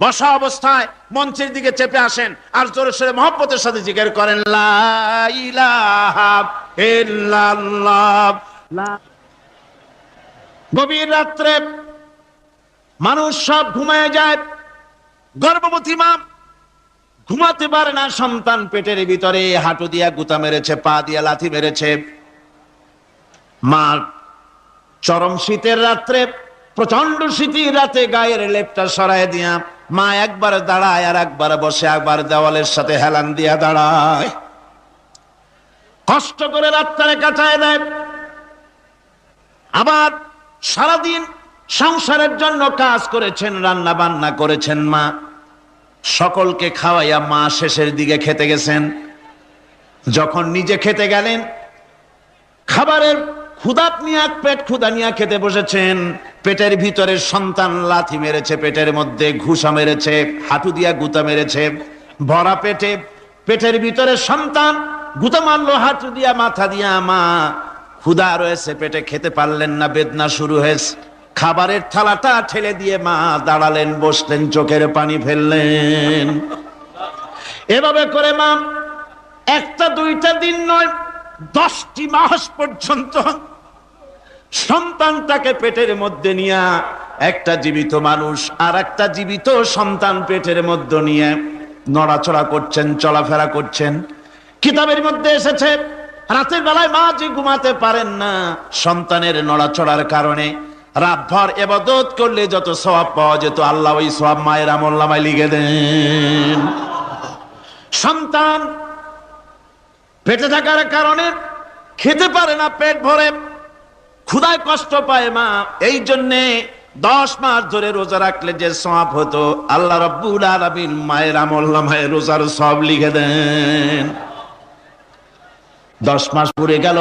বসা অবস্থায় মঞ্চের দিকে চেপে আসেন, আর জোরে সোরে মহব্বতের সাথে জিকির করেন, লা ইলাহা ইল্লাল্লাহ। গভীর রাত্রে মানুষ সব ঘুমায় যায়, গর্ভবতী মা ঘুমাতে পারে না, সন্তান পেটের ভিতরে, হাঁটু দিয়া গুতা মেরেছে, পা দিয়া লাথি মেরেছে। মা চরম শীতের রাত্রে, প্রচন্ড শীতের রাতে গায়ের লেপটা সরায় দিয়া মা একবার দাঁড়ায়, আর একবার বসে, একবার দেওয়ালের সাথে হেলান দিয়া দাঁড়ায়, কষ্ট করে রাতটারে কাটায় দেয়। আবার সারাদিন সংসারের জন্য কাজ করেছেন, রান্না বান্না করেছেন মা, সকলকে খাওয়াইয়া মা শেষের দিকে খেতে গেছেন। যখন নিজে খেতে গেলেন, খাবারের ক্ষুধাত নিয়ে, পেট ক্ষুধা নিয়ে খেতে বসেছেন, পেটের ভিতরে সন্তান লাথি মেরেছে, পেটের মধ্যে ঘুষা মেরেছে, হাঁটু দিয়া গুতা মেরেছে, ভরা পেটে, পেটের ভিতরে সন্তান গুতা মারলো হাঁটু দিয়া, মাথা দিয়া। মা ক্ষুধা রয়েছে পেটে, খেতে পারলেন না, বেদনা শুরু হয়েছে। খাবারের থালাটা ঠেলে দিয়ে মা দাঁড়ালেন, বসলেন, চোখের পানি ফেললেন। এভাবে করে মা একটা দুইটা দিন নয়, 10টি মাস পর্যন্ত সন্তানটাকে পেটের মধ্যে নিয়ে একটা জীবিত মানুষ আর একটা জীবিত সন্তান পেটের মধ্যে নিয়ে নড়াচড়া করছেন, চলাফেরা করছেন। কিতাবের মধ্যে এসেছে রাতের বেলায় মা যে ঘুমাতে পারেন না সন্তানের নড়াচড়ার কারণে, রাতভর ইবাদত করলে যত সওয়াব পাওয়া যেত আল্লাহ ওই সওয়াব মায়ের আমলনামায় লিখে দেন। সন্তান পেটে থাকার কারণে খেতে পারে না, পেট ভরে ক্ষুধায় কষ্ট পায় মা, এই জন্যে 10 মাস ধরে রোজা রাখলে যে সওয়াব হতো আল্লাহ রাব্বুল আলামিন মায়ের আমলনামায় রোজার সওয়াব লিখে দেন। 10 মাস পুরে গেল,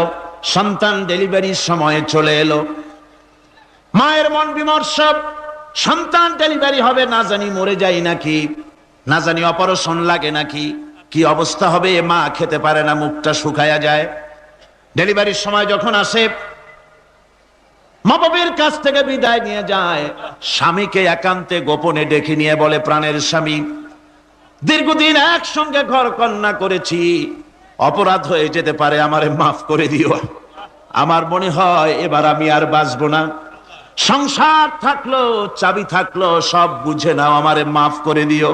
সন্তান ডেলিভারির সময় চলে এলো, মায়ের মন বিমর্ষ, সন্তান ডেলিভারি হবে না জানি মরে যায় নাকি, না জানি অপারেশন লাগে নাকি, কি অবস্থা হবে। মা খেতে পারে না, মুখটা শুকায়া যায়। ডেলিভারির সময় যখন আসে, মা বাবার কাছ থেকে বিদায় নিয়ে যায়, স্বামীকে একান্তে গোপনে ডেকে নিয়ে বলে, প্রাণের স্বামী, দীর্ঘদিন একসঙ্গে ঘর কন্যা করেছি, অপরাধ হয়ে যেতে পারে, আমারে মাফ করে দিও। আমার মনে হয় এবার আমি আর বাঁচবো না, সংসার থাকলো চাবি থাকলো সব বুঝে নাও, আমারে মাফ করে দিও।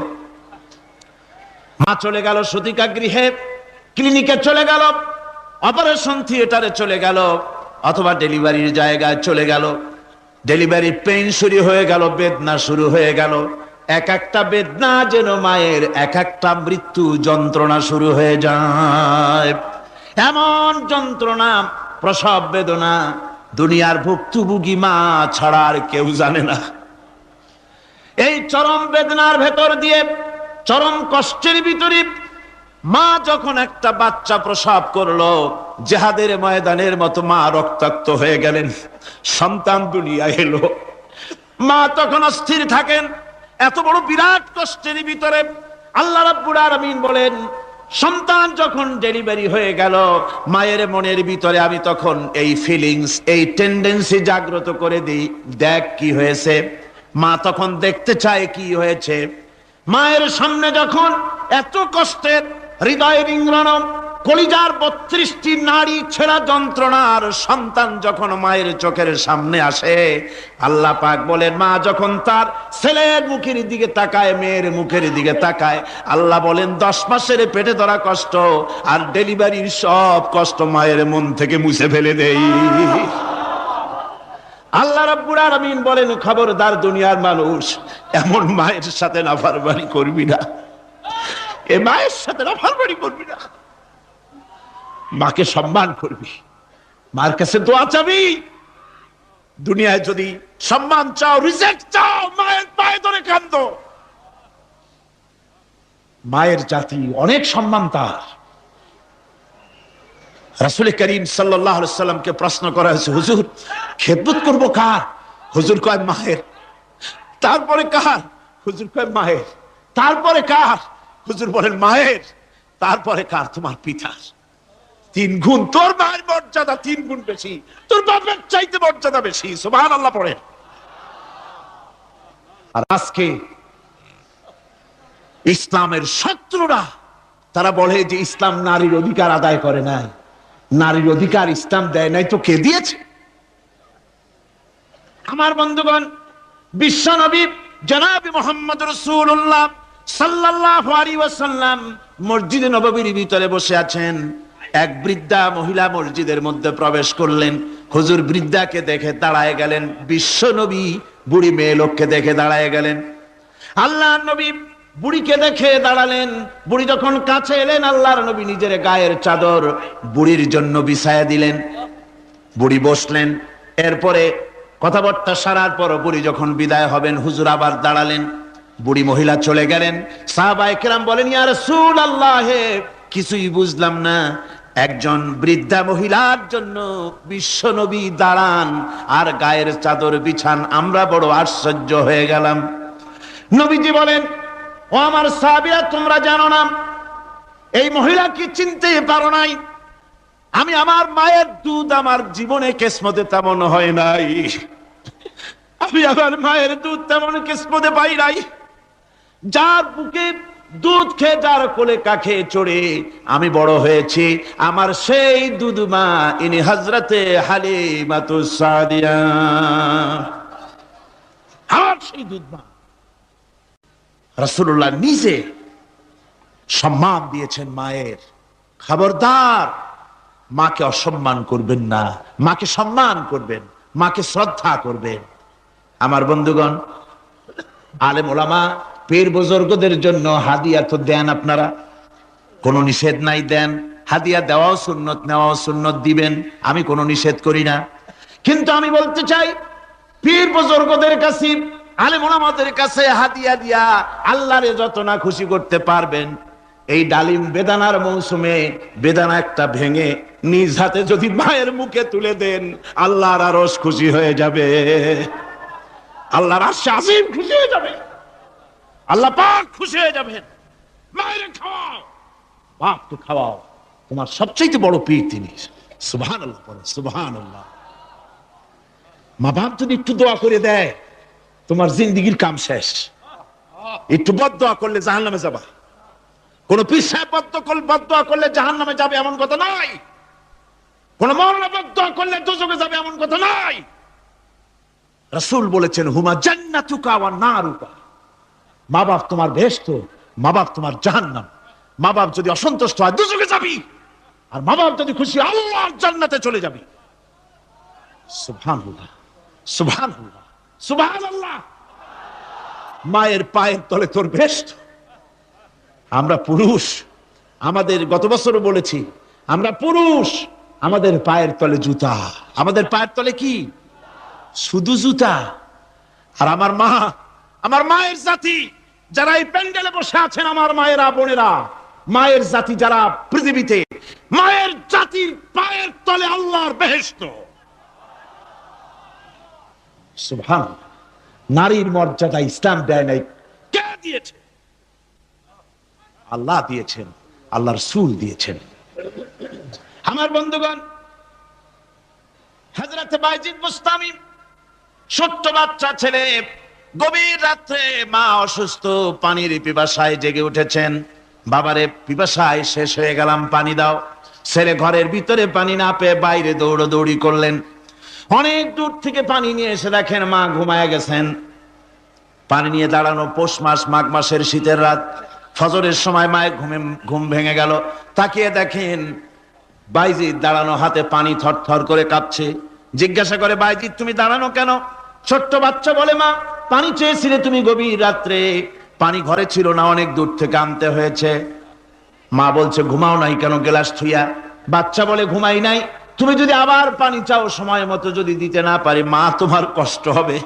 মা চলে গেল সতিকা গৃহে, ক্লিনিকে চলে গেল, অপারেশন থিয়েটারে চলে গেল, অথবা ডেলিভারির জায়গায় চলে গেল। ডেলিভারি পেইন শুরু হয়ে গেল, বেদনা শুরু হয়ে গেল। এক একটা বেদনা যেন মায়ের এক একটা মৃত্যু যন্ত্রণা শুরু হয়ে যায়। এমন যন্ত্রণা, প্রসব বেদনা দুনিয়ার ভুক্তভোগী মা ছাড়া আর কেউ জানে না। এই চরম বেদনার ভেতর দিয়ে, চরম কষ্টের ভিতরে মা যখন একটা বাচ্চা প্রসব করলো, জিহাদের ময়দানের মতো মা রক্তাক্ত হয়ে গেলেন, সন্তান দুনিয়ায় এলো। মা তখন অস্থির থাকেন। এত বড় বিরাট কষ্টের ভিতরে আল্লাহ রাব্বুল আলামিন বলেন, সন্তান যখন ডেলিভারি হয়ে গেল, মায়ের মনের ভিতরে আমি তখন এই ফিলিংস, এই টেন্ডেন্সি জাগ্রত করে দিই, দেখ কি হয়েছে। মা তখন দেখতে চায় কি হয়েছে। মায়ের সামনে যখন এত কষ্টের, হৃদয় রিংরণ, কলিজার 32টি নাড়ি ছেঁড়া যন্ত্রণার সন্তান যখন মায়ের চোখের সামনে আসে, আল্লাহ পাক বলেন, মা যখন তার ছেলের মুখের দিকে তাকায়, মেয়ের মুখের দিকে তাকায়, আল্লাহ বলেন 10 মাসের পেটে ধরা কষ্ট আর ডেলিভারির সব কষ্ট মায়ের মন থেকে মুছে ফেলে দেই। আল্লাহ রাব্বুল আলামিন বলেন, খবরদার দুনিয়ার মানুষ, এমন মায়ের সাথে নাফরমানি করবি না, এ মায়ের সাথে নাফরমানি করবি না, মাকে সম্মান করবি, মার কাছে দোয়া চাবি। দুনিয়ায় যদি সম্মান চাও, রিজেক্ট চাও, মায়ের পায়ে ধরে কাঁদো। মায়ের জাতি অনেক সম্মান তার। রাসূল করিম সাল্লাল্লাহু আলাইহি সাল্লামকে প্রশ্ন করা হয়েছে, হুজুর খেদমত করব কার? হুজুর কয় মায়ের। তারপরে কার? হুজুর কয় মায়ের। তারপরে কার? হুজুর বলেন মায়ের। তারপরে কার? তোমার পিতার। 3 গুণ, তোর মায়ের মর্যাদা 3 গুণ বেশি, তোর বাপের চাইতে মর্যাদা বেশি। সুবহানাল্লাহ পড়ে। আর আজকে ইসলামের শত্রুরা তারা বলে যে ইসলাম নারীর অধিকার আদায় করে নাই। নারীর অধিকার ইসলাম দেয় নাই তো কে দিয়েছে? আমার বন্ধুগণ, বিশ্ব নবী জনাব মুহাম্মদ রাসূলুল্লাহ সাল্লাল্লাহু আলাইহি ওয়াসাল্লাম মসজিদে নববীর ভিতরে বসে আছেন। এক বৃদ্ধা মহিলা মসজিদের মধ্যে প্রবেশ করলেন। হুজুর বৃদ্ধাকে দেখে দাঁড়ায় গেলেন, বিশ্ব নবী বুড়ি মেয়ে লোককে দেখে দাঁড়ায় গেলেন। আল্লাহর নবী বুড়িকে দেখে দাঁড়ালেন। বুড়ি যখন কাছে এলেন, আল্লাহর নবী নিজের গায়ের চাদর বুড়ির জন্য বিছায়া দিলেন। বুড়ি বসলেন। এরপরে কথাবার্তা সারার পর বুড়ি যখন বিদায় হবেন, হুজুর আবার দাঁড়ালেন। বুড়ি মহিলা চলে গেলেন। সাহাবায়ে কেরাম বলেন, ইয়া রাসূলুল্লাহ, কিছুই বুঝলাম না, একজন বৃদ্ধা মহিলার জন্য বিশ্ব নবী দাঁড়ান আর গায়ের চাদর বিছান, আমরা বড় আশ্চর্য হয়ে গেলাম। নবীজি বলেন, ও আমার সাহাবীরা, তোমরা জানো না, এই মহিলা কি চিনতে পারো নাই? আমি আমার মায়ের দুধ আমার জীবনে কিসমতে তেমন হয় নাই। আমি আমার মায়ের দুধ তেমন কিসমতে পাই নাই। যার বুকে দুধ খেয়ে, যার কোলে কাখে চড়ে আমি বড় হয়েছি, আমার সেই দুধ মা, ইনি হযরতে হালিমাতুস সাদিয়া। সেই দুধ মা। রাসূলুল্লাহ নিজে সম্মান দিয়েছেন মায়ের। খবরদার মাকে অসম্মান করবেন না, মাকে সম্মান করবেন, মাকে শ্রদ্ধা করবেন। আমার বন্ধুগণ, আলেম ওলামা পীর বুজুর্গদের জন্য হাদিয়া তো দেন, আপনারা কোনো নিষেধ নাই, দেন। হাদিয়া দেওয়াও সুন্নত, নেওয়াও সুন্নত, দিবেন, আমি কোনো নিষেধ করি না। কিন্তু আমি বলতে চাই, পীর বুজুর্গদের কাছে, আলেম ওলামাদের কাছে হাদিয়া দিয়া আল্লাহরে যত না খুশি করতে পারবেন, এই ডালিম বেদানার মৌসুমে বেদানা একটা ভেঙে নিজ হাতে যদি মায়ের মুখে তুলে দেন, আল্লাহর আরশ খুশি হয়ে যাবে, আল্লাহর আরশ আজিম খুশি হয়ে যাবে, আল্লাহ পাক খুশি হয়ে যাবেন। মায়ের খাওয়াও, বাপকে খাওয়াও, তোমার সবচেয়ে বড় পীর তিনি। সুবহানাল্লাহ পড়ো, সুবহানাল্লাহ। মা বাপ যদি একটু দোয়া করে দেয়, তোমার জিন্দেগির কাম শেষ। একটু বদদোয়া করলে জাহান্নামে যাবা। কোন পীর সাহেব বদদোয়া করলে জাহান্নামে যাবে এমন কথা নাই। কোন মাওলানা বদদোয়া করলে দোজখে যাবে এমন কথা নাই। রাসূল বলেছেন, হুমা জান্নাতুকা ওয়া নারুকা। মা বাপ তোমার বেহেশত, মা বাপ তোমার জাহান্নাম। মা বাপ যদি অসন্তুষ্ট হয় দোজখে যাবি, আর মা বাপ যদি খুশি আল্লাহর জান্নাতে চলে যাবি। সুবহানাল্লাহ, সুবহানাল্লাহ, সুবহানাল্লাহ। মায়ের পায়ের তলে তোর বেহেশত। আমরা পুরুষ, আমাদের গত বছরও বলেছি, আমরা পুরুষ, আমাদের পায়ের তলে জুতা। আমাদের পায়ের তলে কি? শুধু জুতা। আর আমার মা, আমার মায়ের জাতি যারা এই প্যান্ডেলে বসে আছেন, আমার মায়েরা, বোনেরা, মায়ের জাতি যারা পৃথিবীতে, মায়ের জাতির পায়ের তলে আল্লাহর বেহেশত। সুবহানাল্লাহ। নারীর মর্যাদা ইসলাম দেয় নাই, কে দিয়েছে? আল্লাহ দিয়েছেন, আল্লাহ রাসূল দিয়েছেন। আমার বন্ধুগণ, হযরত বাইজিদ বুস্তামি, ছোট্ট বাচ্চা ছেলে, গভীর রাত্রে মা অসুস্থ, পানির পিপাসায় জেগে উঠেছেন। বাবারে, পিপাসায় শেষ হয়ে গেলাম, পানি দাও। ছেলে ঘরের ভিতরে পানি না পেয়ে বাইরে দৌড়াদৌড়ি করলেন। অনেক দূর থেকে পানি নিয়ে এসে দেখেন মা ঘুমায় গেছেন। পানি নিয়ে দাঁড়ানো, পৌষ মাস, মাঘ মাসের শীতের রাত, ফজরের সময় মায়ের ঘুম ভেঙে গেল। তাকিয়ে দেখেন বাইজিদ দাঁড়ানো, হাতে পানি থরথর করে কাঁপছে। জিজ্ঞাসা করে, বাইজিদ তুমি দাঁড়ানো কেন? ছোট্ট বাচ্চা বলে, মা পানি চেয়েছিলে তুমি গভীর রাত্রে, পানি ঘরে ছিল না, অনেক দূর থেকে আনতে হয়েছে। মা বলছে, ঘুমাও নাই কেন গ্লাস থুইয়া? বাচ্চা বলে, ঘুমাই নাই। তুমি যদি আবার পানি চাও, সময় মতো যদি দিতে না পারি, মা তোমার কষ্ট হবে।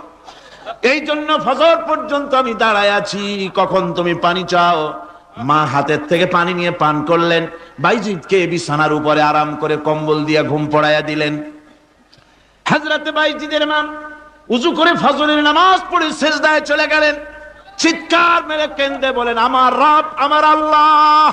এই জন্য ফজর পর্যন্ত আমি দাঁড়ায় আছি, কখন তুমি পানি চাও। মা হাতের থেকে পানি নিয়ে পান করলেন। বাইজিদকে বিছানার উপরে আরাম করে কম্বল দিয়ে ঘুম পড়াইয়া দিলেন। হযরতে বাইজিদের মা উযু করে ফজরের নামাজ পড়ে সিজদায় চলে গেলেন। চিৎকার মেরে কেঁদে বলেন, আমার রব, আমার আল্লাহ,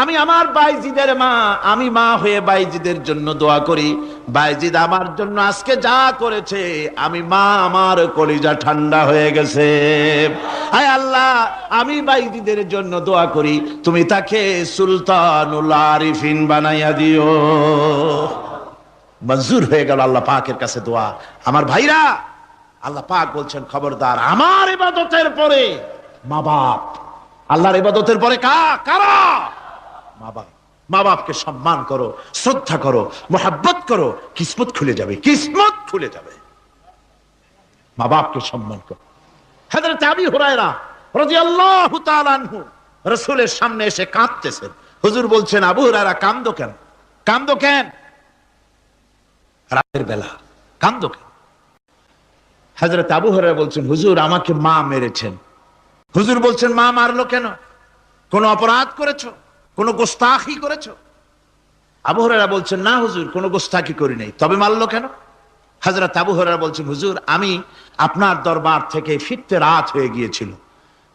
আমি আমার বাইজিদের মা, আমি মা হয়ে বাইজিদের জন্য দোয়া করি। বাইজিদ আমার জন্য আজকে যা করেছে, আমি মা, আমার কলিজা ঠান্ডা হয়ে গেছে। আয় আল্লাহ, আমি বাইজিদের জন্য দোয়া করি, তুমি তাকে সুলতানুল আরিফিন বানাইয়া দিও। মঞ্জুর হয়ে গেল আল্লাহ পাকের কাছে দোয়া। আমার ভাইরা, আল্লাহ পাক বলছেন, খবরদার, আমার ইবাদতের পরে মা বাপ। আল্লাহর ইবাদতের পরে কারা? মা বাপ। মা বাপকে সম্মান করো, শ্রদ্ধা করো, মোহাব্বত করো, কিসমত খুলে যাবে, কিসমত খুলে যাবে। মা বাপকে সম্মান করো। হযরত আবু হুরায়রা রাদিয়াল্লাহু তাআলা আনহু রাসূলের সামনে এসে কাঁদতেছেন। হুজুর বলছেন, আবু হুরায়রা কাঁদো কেন? কাঁদো কেন? রাতের বেলা কাঁদো কেন? হযরত আবু হুরায়রা বলছেন, হুজুর আমাকে মা মেরেছেন। হুজুর বলছেন, মা মারলো কেন? কোন অপরাধ করেছো? কোন গোস্তাখি করেছো? আবু হুরায়রা বলছেন, না হুজুর, কোন গোস্তাখি করি নাই, তবে মারলো কেন? হযরত আবু হুরায়রা বলছেন, হুজুর আমি আপনার দরবার থেকে ফিরতে রাত হয়ে গিয়েছিল।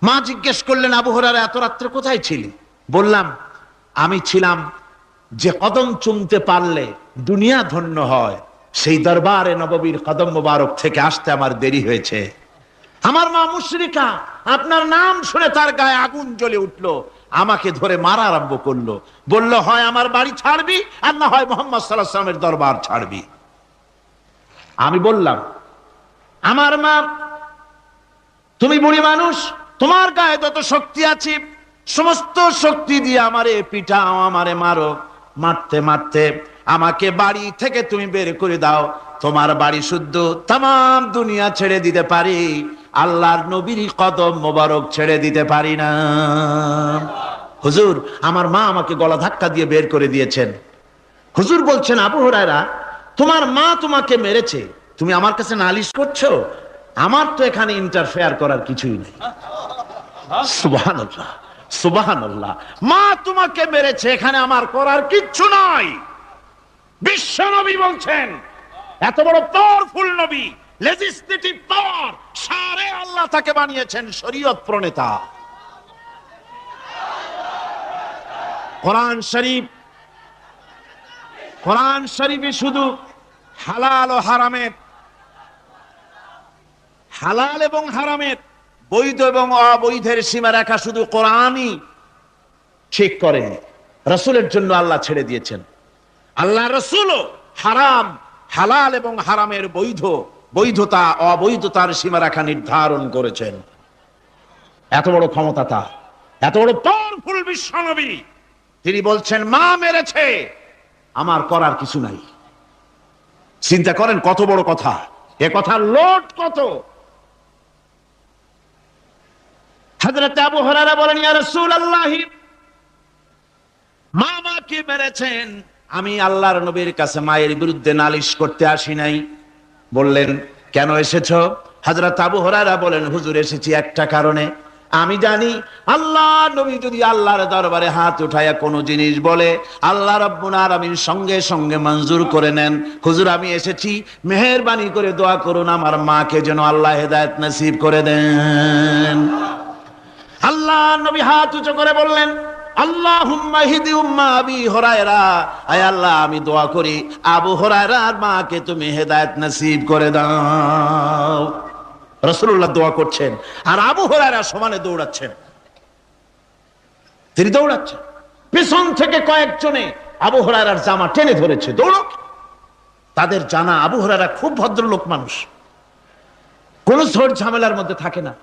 মা জিজ্ঞেস করলেন, আবু হুরায়রা এত রাত্রে কোথায় ছিলি? বললাম, আমি ছিলাম যে কদম চুমতে পারলে দুনিয়া ধন্য হয়, সেই দরবারে নববীর কদম মোবারক থেকে আসতে আমার দেরি হয়েছে। আমার মা মুশরিকা, আপনার নাম শুনে তার গায়ে আগুন জ্বলে উঠলো, আমাকে ধরে মারা আরম্ভ করলো। বলল, হয় আমার বাড়ি ছাড়বি, আর না হয় মুহাম্মদ সাল্লাল্লাহু আলাইহি ওয়াসাল্লামের দরবার ছাড়বি। আমি বললাম, আমার মা তুমি বুড়ি মানুষ, তোমার গায়ে যত শক্তি আছে সমস্ত শক্তি দিয়ে আমারে পিটাও, আমারে মারো, মারতে মারতে আমাকে বাড়ি থেকে তুমি বের করে দাও। তোমার বাড়ি শুদ্ধ তাম দুনিয়া ছেড়ে দিতে পারি, আল্লাহর নবীর কদম মোবারক ছেড়ে দিতে পারি না। হুজুর, আমার মা আমাকে গলা ধাক্কা দিয়ে বের করে দিয়েছেন। হুজুর বলছেন, আবু হুরায়রা, তোমার মা তোমাকে মেরেছে, তুমি আমার কাছে নালিশ করছো? আমার তো এখানে ইন্টারফেয়ার করার কিছুই নেই। সুবহানাল্লাহ, সুবহানাল্লাহ। মা তোমাকে মেরেছে, এখানে আমার করার কিচ্ছু নাই। বিশ্ব নবী বলছেন, এত বড় পাওয়ারফুল নবী, লেজিসলেটিভ পাওয়ার, সারে আল্লাহ তাকে বানিয়েছেন শরীয়ত প্রণেতা। কোরআন শরীফ, কোরআন শরীফে শুধু হালাল ও হারামের, হালাল এবং হারামের, বৈধ এবং অবৈধের সীমারেখা শুধু কোরআনই ঠিক করেন, রাসূলের জন্য আল্লাহ ছেড়ে দিয়েছেন। আল্লাহ রাসূলও হারাম, হালাল এবং হারামের বৈধতা অবৈধতার সীমারেখা নির্ধারণ করেছেন। এত বড় ক্ষমতা তার, এত বড় পাওয়ারফুল বিশ্বনবী, তিনি বলছেন মা মেরেছে, আমার করার কিছু নাই। চিন্তা করেন কত বড় কথা, এ কথার লোড কত। হযরত আবু হুরায়রা বলেন, ইয়া রাসূলুল্লাহ, মা আমাকে মেরেছেন, আমি আল্লাহর নবীর কাছে মায়ের বিরুদ্ধে নালিশ করতে আসি নাই। বললেন, কেন এসেছো? হযরত আবু হুরায়রা বলেন, হুজুর, এসেছি একটা কারণে। আমি জানি আল্লাহ নবী যদি আল্লাহর দরবারে হাত উঠায়া কোনো জিনিস বলে, আল্লাহ রাব্বুল আলামিন সঙ্গে সঙ্গে মঞ্জুর করে নেন। হুজুর, আমি এসেছি, মেহেরবানি করে দোয়া করুন আমার মাকে যেন আল্লাহ হেদায়েত নসিব করে দেন। আল্লাহ নবী হাত উঁচু করে বললেন, আল্লাহুম্মা হিদি উম্মা আবি হুরায়রা, আয় আল্লাহ, আমি দোয়া করি আবু হুরায়রার মাকে তুমি হেদায়েত নসিব করে দাও। রাসূলুল্লাহ দোয়া করছেন আর আবু হুরায়রা সমানে দৌড়াচ্ছেন। তিনি দৌড়াচ্ছেন, পেছন থেকে কয়েকজনে আবু হুরায়রার জামা টেনে ধরেছে, দৌড়ক। তাদের জানা আবু হুরায়রা খুব ভদ্রলোক মানুষ, কোন ঝড় ঝামেলার মধ্যে থাকে না,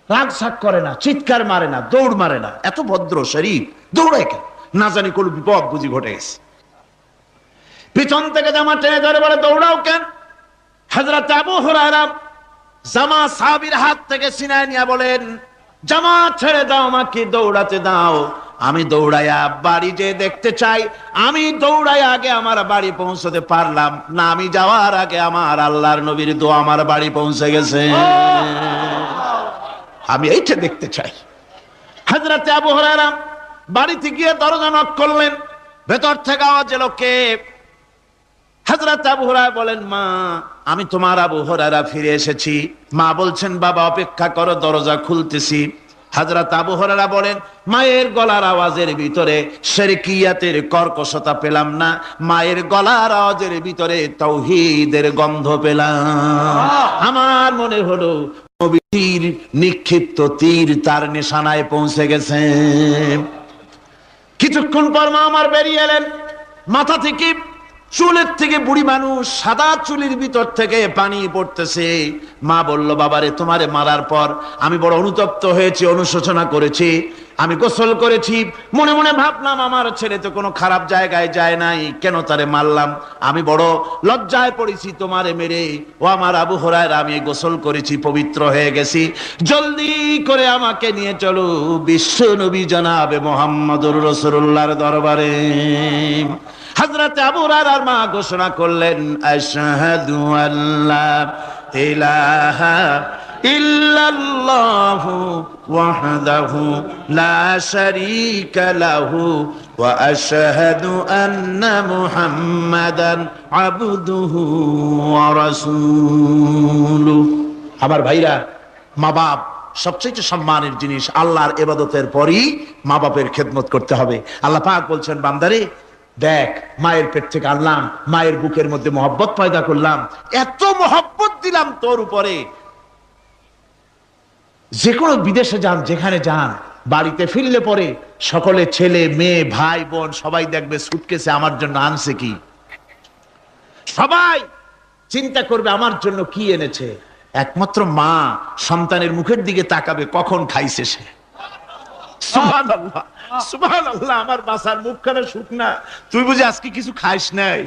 রাগ সাগ করে না, চিৎকার মারে না, দৌড় মারে না, এত ভদ্র শরীর, দৌড়ায় কেন? না জানি কোন বিপদ বুঝি ঘটে গেছে। পিছন থেকে জামা টেনে ধরে বলে, দৌড়াও কেন? হযরত আবু হুরায়রা জামা সাহাবীর হাত থেকে ছিনায় নিয়ে বলেন, জামা ছেড়ে দাও, আমাকে দৌড়াতে দাও। আমি দৌড়াইয়া বাড়ি যে দেখতে চাই, আমি দৌড়াইয়া আগে আমার বাড়ি পৌঁছতে পারলাম না, আমি যাওয়ার আগে আমার আল্লাহর নবীর দোয়া আমার বাড়ি পৌঁছে গেছে, আমি এইটা দেখতে চাই। হযরত আবু হুরায়রা বাড়িতে গিয়ে দরজা নক করলেন, ভেতর থেকে আওয়াজ এলো, কে? হযরত আবু হুরায়রা বলেন, মা, আমি তোমার আবু হুরায়রা ফিরে এসেছি। মা বলছেন, বাবা অপেক্ষা করো, দরজা খুলতেছি। হযরত আবু হুরায়রা বলেন, মায়ের গলার আওয়াজের ভিতরে শিরকিয়াতের কর্কশতা পেলাম না, মায়ের গলার আওয়াজের ভিতরে তাওহীদের গন্ধ পেলাম। আমার মনে হলো নবীর নিক্ষিপ্ত তীর তার নিশানায় পৌঁছে গেছে। কিছুক্ষণ পর মা আমার বেরিয়ে এলেন, মাথা থেকে, চুলের থেকে, বুড়ি মানুষ, সাদা চুলের ভিতর থেকে পানি পড়তেছে। মা বলল, বাবারে, তোমারে মারার পর আমি বড় অনুতপ্ত হয়েছি, অনুশোচনা করেছি, আমি গোসল করেছি, মনে মনে ভাবলাম আমার ছেলে তো কোনো খারাপ জায়গায় যায় নাই, কেন তারে মারলাম? আমি বড় লজ্জায় পড়েছি তোমারে মেরে। ও আমার আবু হুরায়রা, আমি গোসল করেছি, পবিত্র হয়ে গেছি, জলদি করে আমাকে নিয়ে চলো বিশ্ব নবী জনাবে মুহাম্মদুর রাসূলুল্লাহর দরবারে। হযরত আবু হুরায়রার মা ঘোষণা করলেন, আশহাদু আল্লা ইলাহা ইল্লাল্লাহু ওয়াহদাহু লা শারীকা লাহু ওয়া আশহাদু আন্না মুহাম্মাদান আবদুহু ওয়া রাসূলুহু। আমার ভাইরা, মা বাপ সবচেয়ে সম্মানের জিনিস। আল্লাহর ইবাদতের পরই মা বাপের খেদমত করতে হবে। আল্লাহ পাক বলছেন, বান্দারে দেখ, মায়ের পেট থেকে আনলাম, মায়ের বুকের মধ্যে মহব্বত পয়দা করলাম, এত মহব্বত দিলাম তোর উপরে, যে কোনো বিদেশে যান, যেখানে যান, বাড়িতে ফিরলে পরে সকলে, ছেলে মেয়ে ভাই বোন সবাই দেখবে সুটকেসে আমার জন্য আনছে কি, সবাই চিন্তা করবে আমার জন্য কি এনেছে। একমাত্র মা সন্তানের মুখের দিকে তাকাবে কখন খাইছে সে। সুবহানাল্লাহ, সুবহানাল্লাহ। আমার বাসার মুখখানা শুকনা, তুই বুঝি আজকে কিছু খাইস নাই।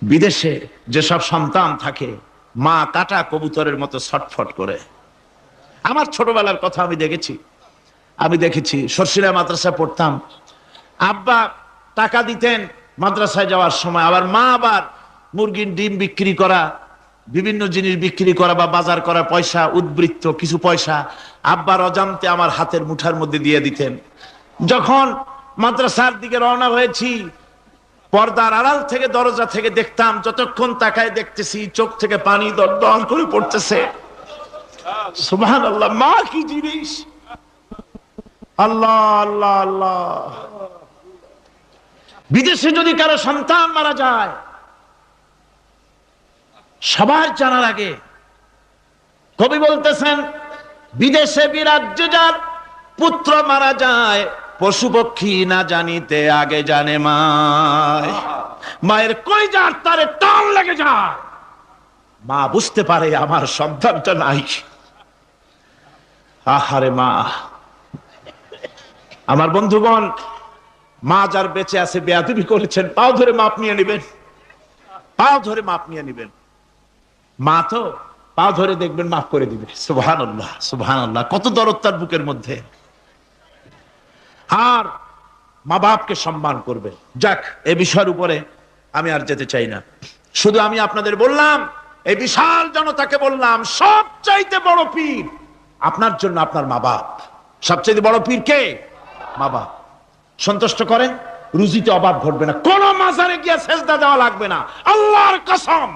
বিদেশে যেসব সন্তান থাকে, মা কাটা কবুতরের মতো ছটফট করে। আমার ছোটবেলার কথা আমি দেখেছি সরসিরা মাদ্রাসা পড়তাম, আব্বা টাকা দিতেন মাদ্রাসায় যাওয়ার সময়, আবার মা আবার মুরগির ডিম বিক্রি করা, বিভিন্ন জিনিস বিক্রি করা বা বাজার করা পয়সা, উদ্বৃত্ত কিছু পয়সা আব্বার অজান্তে আমার হাতের মুঠার মধ্যে দিয়ে দিতেন। যখন মাদ্রাসার দিকে রওনা হয়েছি, পর্দার আড়াল থেকে দরজা থেকে দেখতাম, যতক্ষণ তাকায় দেখতেছি চোখ থেকে পানি দরদর করে পড়তেছে। সুবহানাল্লাহ, মা কি জিনিস! আল্লাহ আল্লাহ আল্লাহ। বিদেশে যদি কারো সন্তান মারা যায়, সবার জানার আগে কবি বলতেছেন, বিদেশে বিরাজ্যে যার পুত্র মারা যায়, পশু পক্ষী না জানিতে আগে জানে মায়। মায়ের কলিজার তারে টান লেগে যায়, মা বুঝতে পারে আমার সন্তানটা নাই। আহারে মা! আমার বন্ধুগণ, মা যার বেঁচে আছে বেয়াদবি করেছেন, পাও ধরে মাপ নিয়ে নেবেন, পাও ধরে মাপ নিয়ে নেবেন। মা তো পাও ধরে দেখবেন মাফ করে দিবে। সুবহানাল্লাহ, সুবহানাল্লাহ। কত দরদ তার বুকের মধ্যে। আর মা বাপকে সম্মান করবে। যাক, এই বিষয়ের উপরে আমি আর যেতে চাই না। শুধু আমি আপনাদের বললাম, এই বিশাল জনতাকে বললাম, সবচাইতে বড় পীর আপনার জন্য আপনার মা বাপ। সবচাইতে বড় পীর কে? মা বাপ। সন্তুষ্ট করেন, রুজিতে অভাব ঘটবে না। কোন মাজারে গিয়ে সেজদা দেওয়া লাগবে না, আল্লাহর কসম।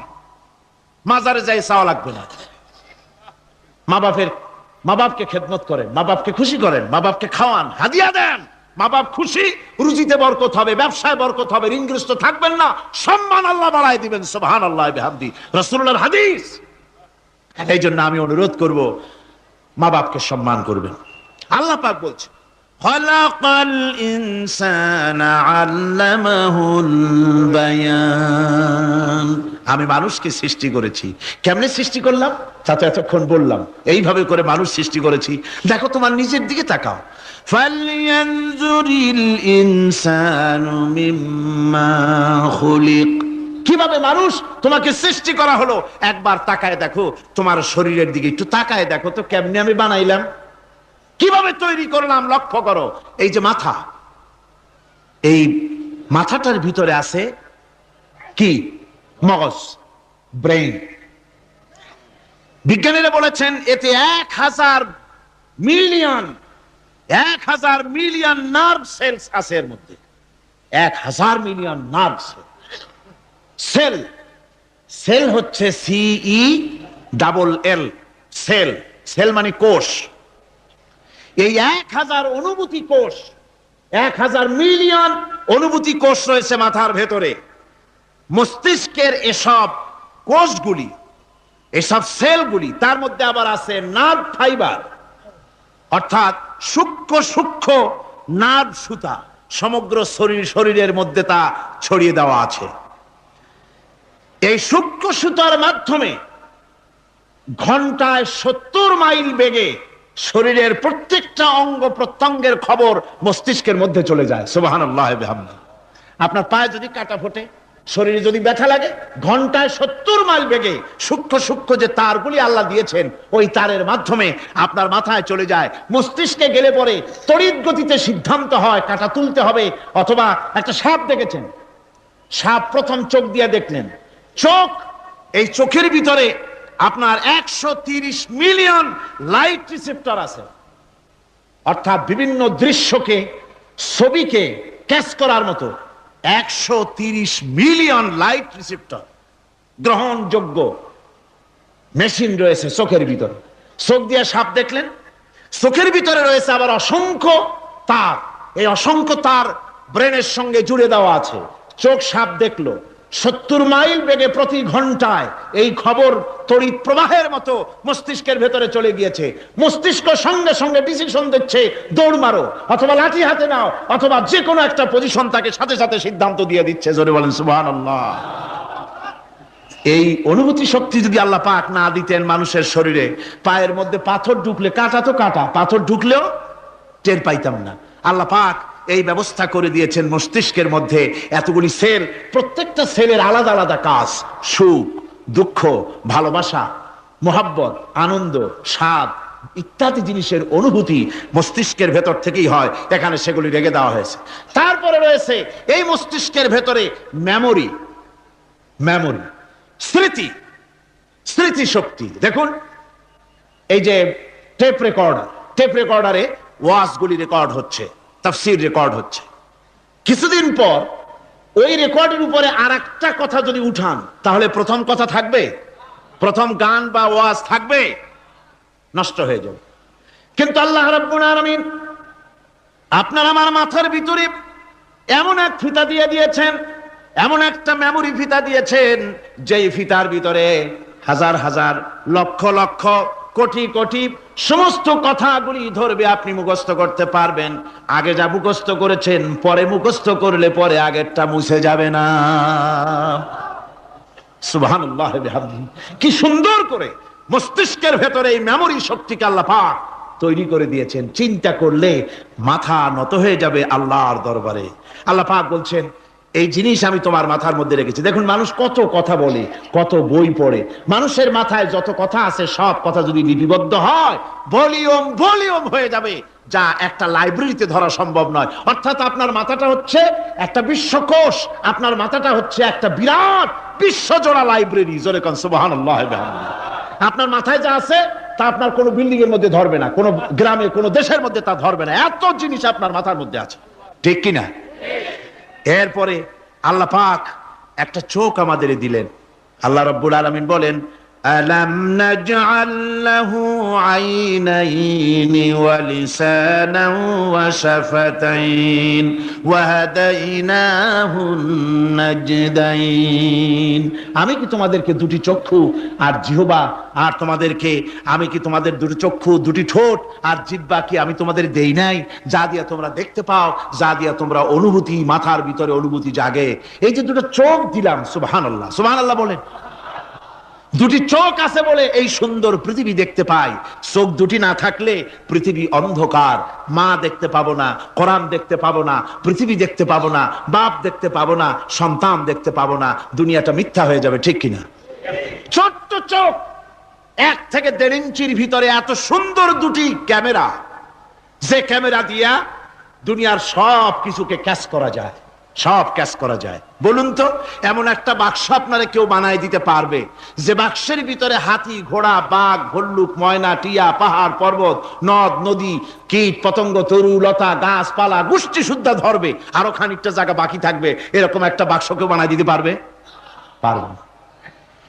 মাজারে যাই চাওয়া লাগবে না। মা বাপকে খেদমত করেন, মা বাপকে খুশি করেন, মা বাপকে খাওয়ান, হাদিয়া দেন। মা বাপ খুশি, রুজিতে বরকত হবে, ব্যবসায় বরকত হবে, ঋণগ্রস্ত থাকবেন না, সম্মান আল্লাহ বাড়ায় দিবেন। সুবহানাল্লাহ বিহামদি, রাসূলুল্লাহর হাদিস। এই জন্য আমি অনুরোধ করব, মা বাপকে সম্মান করবেন। আল্লাহ পাক বলছেন, খালাকাল ইনসানা আল্লামাহুল বায়ান। আমি মানুষকে সৃষ্টি করেছি। কেমনে সৃষ্টি করলাম? তা তো এতক্ষণ বললাম। এইভাবে করে মানুষ সৃষ্টি করেছি। দেখো, তোমার নিজের দিকে তাকাও। ফালয়ানজুরিল ইনসানু মিম্মা খুলিক। কিভাবে মানুষ তোমাকে সৃষ্টি করা হলো, একবার তাকায় দেখো, তোমার শরীরের দিকে একটু তাকায় দেখো তো, কেমনে আমি বানাইলাম, কিভাবে তৈরি করলাম, লক্ষ্য করো। এই যে মাথা, এই মাথাটার ভিতরে আছে কি? মগজ, ব্রেইন। বিজ্ঞানীরা বলেছেন এতে 1000 মিলিয়ন নার্ভ সেলস আছে। এর মধ্যে 1000 মিলিয়ন নার্ভ সেল। সেল হচ্ছে CELL, সেল। সেল মানে কোষ। এই 1000 অনুভূতি কোষ, 1000 মিলিয়ন অনুভূতি কোষ রয়েছে মাথার ভেতরে। মস্তিষ্কের এসব কোষগুলি, এসব সেলগুলি, তার মধ্যে আবার আছে নার্ভ ফাইবার, অর্থাৎ সূক্ষ্ম সূক্ষ্ম নার্ভ সুতা। সমগ্র শরীরের মধ্যে তা ছড়িয়ে দেওয়া আছে। এই সূক্ষ্ম সুতার মাধ্যমে ঘন্টায় 70 মাইল বেগে শরীরের প্রত্যেকটা অঙ্গ প্রত্যঙ্গের খবর মস্তিষ্কের মধ্যে চলে যায়। সুবহানাল্লাহ বিহামদি। আপনার পায়ে যদি কাটা ফোটে, শরীরে যদি ব্যথা লাগে, ঘন্টায় 70 মাইল বেগে সূক্ষ্ম সূক্ষ্ম যে তারগুলি আল্লাহ দিয়েছেন, ওই তারের মাধ্যমে আপনার মাথায় চলে যায়। মস্তিষ্কে গেলে পরে তড়িৎ গতিতে সিদ্ধান্ত হয় কাটা তুলতে হবে। অথবা একটা সাপ দেখেছেন, সাপ প্রথম চোখ দিয়ে দেখলেন, চোখ, এই চোখের ভিতরে আপনার 130 মিলিয়ন লাইট রিসেপ্টর আছে। অর্থাৎ বিভিন্ন দৃশ্যকে, ছবিকে ক্যাচ করার মতো 130 মিলিয়ন লাইট রিসেপ্টর, গ্রহণযোগ্য মেশিন রয়েছে চোখের ভিতরে। চোখ দিয়ে সাপ দেখলেন, চোখের ভিতরে রয়েছে আবার অসংখ্য তার। এই অসংখ্য তার ব্রেনের সঙ্গে জুড়ে দেওয়া আছে। চোখ সাপ দেখলো, 70 মাইল বেগে প্রতি ঘন্টায় এই খবর তড়িৎ প্রবাহের মতো মস্তিষ্কের ভেতরে চলে গিয়েছে। মস্তিষ্ক সঙ্গে সঙ্গে ডিসিশন দিচ্ছে, দৌড় মারো, অথবা লাঠি হাতে নাও, অথবা যে কোনো একটা পজিশন তাকে সাথে সাথে সিদ্ধান্ত দিয়ে দিচ্ছে। জোরে বলেন সুবহানাল্লাহ। এই অনুভূতি শক্তি যদি আল্লাহ পাক না দিতেন মানুষের শরীরে, পায়ের মধ্যে পাথর ঢুকলে, কাঁটা তো কাঁটা, পাথর ঢুকলেও টের পাইতাম না। আল্লাহ পাক এই ব্যবস্থা করে দিয়েছেন মস্তিষ্কের মধ্যে এতগুলি সেল, প্রত্যেকটা সেলের আলাদা আলাদা কাজ। সুখ, দুঃখ, ভালোবাসা, মোহাব্বত, আনন্দ, স্বাদ ইত্যাদি জিনিসের অনুভূতি মস্তিষ্কের ভেতর থেকেই হয়, এখানে সেগুলি রেখে দেওয়া হয়েছে। তারপরে রয়েছে এই মস্তিষ্কের ভেতরে মেমোরি, মেমোরি, স্মৃতি, স্মৃতি শক্তি। দেখুন এই যে টেপ রেকর্ডার, টেপ রেকর্ডারে ওয়াজগুলি রেকর্ড হচ্ছে, তাফসীর রেকর্ড হচ্ছে। কিছুদিন পর ওই রেকর্ডের উপরে আর একটা কথা যদি উঠান, তাহলে প্রথম কথা থাকবে? প্রথম গান বা ওয়াজ থাকবে? নষ্ট হয়ে যাবে। কিন্তু আল্লাহ রাব্বুল আলামিন আপনার আমার মাথার ভিতরে এমন এক ফিতা দিয়ে দিয়েছেন, এমন একটা মেমোরি ফিতা দিয়েছেন, যেই ফিতার ভিতরে হাজার হাজার, লক্ষ লক্ষ, কোটি কোটি সমস্ত কথাগুলি ধরবে, আপনি মুখস্থ করতে পারবেন। আগে যা মুখস্থ করেছেন, পরে মুখস্থ করলে পরে আগেরটা মুছে যাবে না। সুবহানাল্লাহ বিহামদিহি। কি সুন্দর করে মস্তিষ্কের ভেতরে এই মেমোরি শক্তিকে আল্লাহ পাক তৈরি করে দিয়েছেন। চিন্তা করলে মাথা নত হয়ে যাবে আল্লাহর দরবারে। আল্লাহ পাক বলছেন, এই জিনিস আমি তোমার মাথার মধ্যে রেখেছি। দেখুন মানুষ কত কথা বলে, কত বই পড়ে, মানুষের মাথায় যত কথা আছে সব কথা যদি লিপিবদ্ধ হয়, ভলিউম ভলিউম হয়ে যাবে, যা একটা লাইব্রেরিতে ধরা সম্ভব নয়। অর্থাৎ আপনার মাথাটা হচ্ছে একটা বিশ্বকোষ, আপনার মাথাটা হচ্ছে একটা বিরাট বিশ্বজোড়া লাইব্রেরি। জোরে কোন সুবহানাল্লাহ। আপনার মাথায় যা আছে তা আপনার কোনো বিল্ডিং এর মধ্যে ধরবে না, কোনো গ্রামে, কোনো দেশের মধ্যে তা ধরবে না, এত জিনিস আপনার মাথার মধ্যে আছে, ঠিক কিনা? এরপরে আল্লাহ পাক একটা চোখ আমাদের দিলেন। আল্লাহ রাব্বুল আলামিন বলেন, আলাম নাজআল লাহু আইনাইনি ওয়া লিসানান ওয়া শাফাতাইন ওয়া হাদাইনাহুন নাজদাইন। আমি কি তোমাদেরকে দুটি চক্ষু আর জিহ্বা, আর তোমাদেরকে আমি কি তোমাদের দুটি চক্ষু, দুটি ঠোঁট আর জিহ্বা কি আমি তোমাদের দেই নাই, যা দিয়া তোমরা দেখতে পাও, যা দিয়া তোমরা অনুভূতি, মাথার ভিতরে অনুভূতি জাগে। এই যে দুটো চোখ দিলাম, সুবহানাল্লাহ, সুবহানাল্লাহ বলেন। দুটি চোখ আছে বলে এই সুন্দর পৃথিবী দেখতে পাই। চোখ দুটি না থাকলে পৃথিবী অন্ধকার, মা দেখতে পাবো না, কোরআন দেখতে পাবো না, পৃথিবী দেখতে পাবো না, বাপ দেখতে পাবো না, সন্তান দেখতে পাবো না, দুনিয়াটা মিথ্যা হয়ে যাবে, ঠিক কিনা? ছোট্ট চোখ, 1 থেকে 1.5 ইঞ্চির ভিতরে এত সুন্দর দুটি ক্যামেরা, যে ক্যামেরা দিয়া দুনিয়ার সব কিছুকে ক্যাচ করা যায়, সব ক্যাচ করা যায়। বলুন তো, এমন একটা বাক্স আপনারা কেউ বানায় দিতে পারবে যে বাক্সের ভিতরে হাতি, ঘোড়া, বাঘ, ভল্লুক, ময়না, টিয়া, পাহাড়, পর্বত, নদ নদী, কীট পতঙ্গ, তরু লতা, গাছপালা, গোষ্ঠী শুদ্ধা ধরবে, আরো খানিকটা জায়গা বাকি থাকবে, এরকম একটা বাক্স কেউ বানায় দিতে পারবে? পারবে না।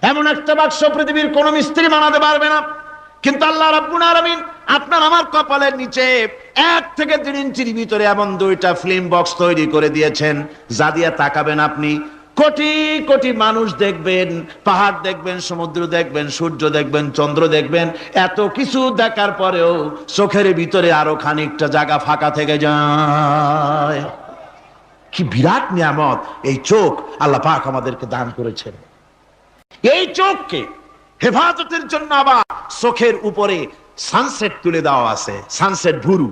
এমন একটা বাক্স পৃথিবীর কোন মিস্ত্রি বানাতে পারবে না। কিন্তু আল্লাহ রাব্বুল আলামিন আপনার আমার কপালের নিচে 1 থেকে 1.5 ইঞ্চির ভিতরে এমন 2টা ফিল্ম বক্স তৈরি করে দিয়েছেন, যা দিয়ে তাকাবেন আপনি কোটি কোটি মানুষ দেখবেন, পাহাড় দেখবেন, সমুদ্র দেখবেন, সূর্য দেখবেন, চন্দ্র দেখবেন। এত কিছু দেখার পরেও চোখের ভিতরে আরো খানিকটা জায়গা ফাঁকা থেকে যায়। কি বিরাট নিয়ামত এই চোখ আল্লাহ পাক আমাদেরকে দান করেছেন। এই চোখকে হেফাজতের জন্য আবার চোখের উপরে সানসেট তুলে দেওয়া আছে। সানসেট ভুরু,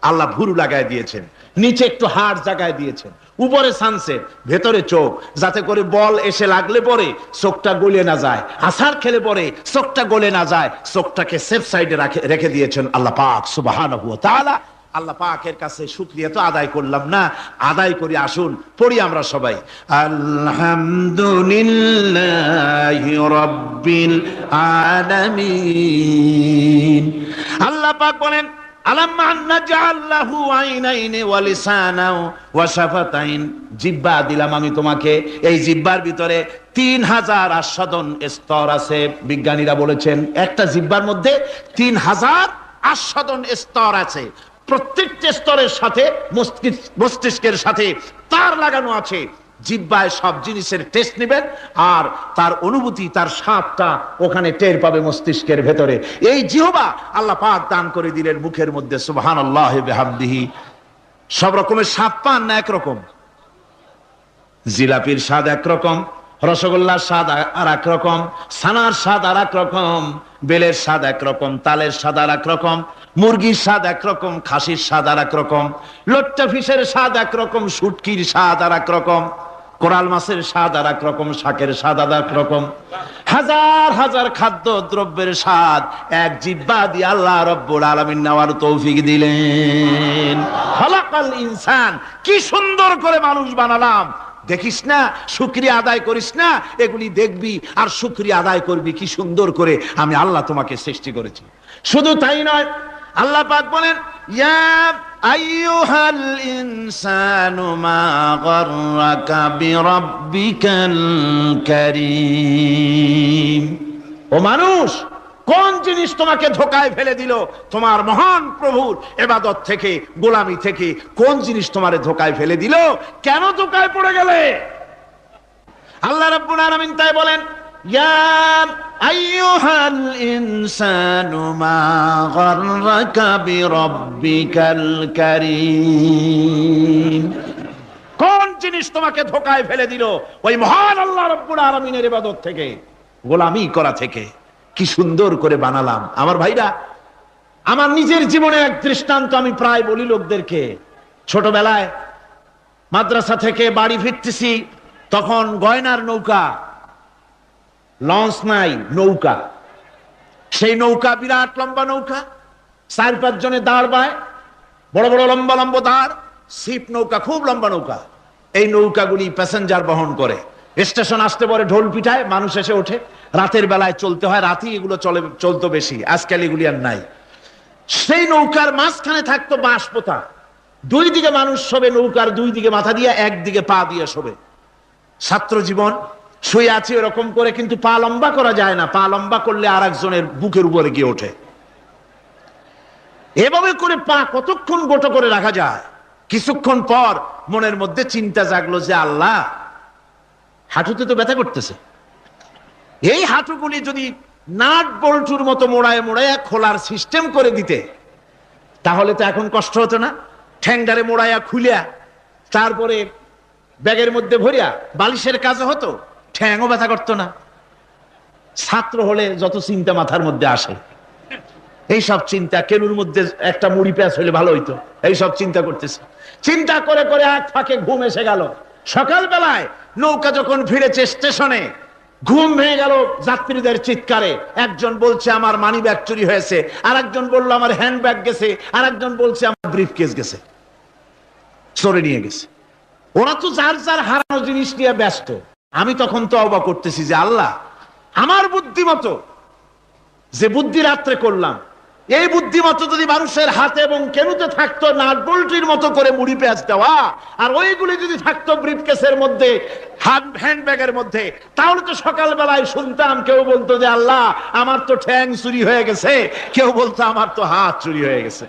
আল্লাহ ভুরু লাগায় দিয়েছেন, নিচে একটু হাড় জায়গায় দিয়েছেন, উপরে সানসেট, ভেতরে চোখ, যাতে করে বল এসে লাগলে পরে চোখটা গলে না যায়, আছাড় খেলে পরে চোখটা গলে না যায়, চোখটাকে সেফ সাইডে রেখে দিয়েছেন আল্লাহ পাক সুবহানাহু ওয়া তাআলা। আল্লাহ পাকের কাছে শুকরিয়া তো আদায় করলাম না, আদায় করি। আসুন পড়ি আমরা সবাই, আলহামদুলিল্লাহি রাব্বিল আলামিন। আল্লাহ পাক বলেন, আলাম নাজআল লাহু আইনাইনি ওয়া লিসানান ওয়া শাফাতাইন। জিহ্বা দিলাম আমি তোমাকে, এই জিহ্বার ভিতরে 3000 আস্বাদন স্তর আছে। বিজ্ঞানীরা বলেছেন একটা জিহ্বার মধ্যে 3000 আস্বাদন স্তর আছে। প্রত্যেকটা স্তরের সাথে মস্তিষ্কের সাথে তার লাগানো আছে। জিহ্বায় সব জিনিসের টেস্ট নেবেন, আর তার অনুভূতি, তার স্বাদটা ওখানে টের পাবে মস্তিষ্কের ভেতরে। এই জিহ্বা আল্লাহ পাক দান করে দিলেন মুখের মধ্যে, সুবহানাল্লাহি বিহামদিহি। সব রকমের স্বাদ পান না একরকম? জিলাপির স্বাদ একরকম, রসগোল্লার স্বাদ আর এক রকম, ছানার স্বাদ আর এক রকম, বেলের স্বাদ এক রকম, তালের স্বাদ আর এক রকম, মুরগির স্বাদ এক রকম, খাসির স্বাদ আর এক রকম, লোট্টা ফিশের স্বাদ এক রকম, শুটকির স্বাদ আর এক রকম, কোরাল মাছের স্বাদ আর এক রকম, শাকের স্বাদ আর এক রকম। হাজার হাজার খাদ্য দ্রব্যের স্বাদ এক জিহ্বা দিয়ে আল্লাহ রব্বুল আলামিন নেওয়ার তৌফিক দিলেন। খালাকাল ইনসান, কি সুন্দর করে মানুষ বানালাম। দেখিস না, শুকরিয়া আদায় করিস না, এগুলি দেখবি আর শুকরিয়া আদায় করবি কি সুন্দর করে আমি আল্লাহ তোমাকে সৃষ্টি করেছি। শুধু তাই নয়, আল্লাহ পাক বলেন, ইয়া আইয়ুহাল ইনসানু মা গাররাকা বিরাব্বিকাল কারীম। ও মানুষ, কোন জিনিস তোমাকে ধোঁকায় ফেলে দিল? তোমার মহান প্রভুর ইবাদত থেকে, গোলামি থেকে কোন জিনিস তোমারে ধোঁকায় ফেলে দিল? কেন ধোঁকায় পড়ে গেলে? আল্লাহ রাব্বুল আলামিন তাই বলেন, ইয়া আইয়ুহাল ইনসানু মা গাররাকা বিরাব্বিকাল কারীম। কোন জিনিস তোমাকে ধোঁকায় ফেলে দিল? ওই মহান আল্লাহ রাব্বুল আলামিনের ইবাদত থেকে, গোলামি করা থেকে। কি সুন্দর করে বানালাম। আমার ভাইরা, আমার নিজের জীবনের এক দৃষ্টান্ত আমি প্রায় বলি লোকদেরকে। ছোটবেলায় মাদ্রাসা থেকে বাড়ি ফিরতেছি, তখন গয়নার নৌকা, লঞ্চ নাই, নৌকা। সেই নৌকা বিরাট লম্বা নৌকা, 4-5 জনে দাঁড় বায়, বড় বড় লম্বা লম্বা দাঁড়, ছিপ নৌকা, খুব লম্বা নৌকা। এই নৌকাগুলি প্যাসেঞ্জার বহন করে। স্টেশন আসতে পরে ঢোল পিটায়, মানুষ এসে ওঠে। রাতের বেলায় চলতে হয়, রাতেই এগুলো চলতো বেশি, আজকাল এগুলি আর নাই। সেই নৌকার মাঝখানে থাকতো বাঁশ পোতা, দুই দিকে মানুষ শোবে, নৌকার দুই দিকে মাথা দিয়ে, একদিকে পা দিয়ে শোবে। ছাত্র জীবন, শুয়ে আছি এরকম করে, কিন্তু পা লম্বা করা যায় না, পা লম্বা করলে আর একজনের বুকের উপরে গিয়ে ওঠে। এভাবে করে পা কতক্ষণ গোটো করে রাখা যায়? কিছুক্ষণ পর মনের মধ্যে চিন্তা জাগলো যে আল্লাহ, হাঁটুতে তো ব্যথা করতেছে, এই হাঁটুগুলি যদি নাট বল্টুর মতো মোড়ায় মোড়ায় খোলার সিস্টেম করে দিতে, তাহলে তো এখন কষ্ট হতো না। ঠ্যাংডারে মোড়াইয়া খুলিয়া তারপরে ব্যাগের মধ্যে ভরিয়া বালিশের কাজও হতো, ঠ্যাংও ব্যথা করতো না। ছাত্র হলে যত চিন্তা মাথার মধ্যে আসে, এইসব চিন্তা, কেনুর মধ্যে একটা মুড়ি পেঁয়াজ হলে ভালো হইতো, এইসব চিন্তা করতেছে। চিন্তা করে করে এক ফাঁকে ঘুম এসে গেল। সকালবেলায় নৌকা যখন ফিরেছে স্টেশনে, ঘুম ভেঙে গেল যাত্রীদের চিৎকারে। একজন বলছে আমার মানি ব্যাগ চুরি হয়েছে, আর একজন বললো আমার হ্যান্ড ব্যাগ গেছে, আর একজন বলছে আমার ব্রিফ কেস গেছে, চোরে নিয়ে গেছে। ওরা তো যার যার হারানো জিনিস নিয়ে ব্যস্ত। আমি তখন তওবা করতেছি যে আল্লাহ, আমার বুদ্ধিমতো যে বুদ্ধি রাত্রে করলাম, এই বুদ্ধিমতো যদি মানুষের হাতে এবং কেনুতে থাকতো নাট বল্টুর মতো করে মুড়ি পেঁয়াজ দেওয়া, আর ওইগুলি যদি থাকতো ব্রিফকেসের মধ্যে, হ্যান্ড ব্যাগের মধ্যে, তাহলে তো সকালবেলায় শুনতাম কেউ বলতো যে আল্লাহ আমার তো ঠ্যাং চুরি হয়ে গেছে, কেউ বলতো আমার তো হাত চুরি হয়ে গেছে।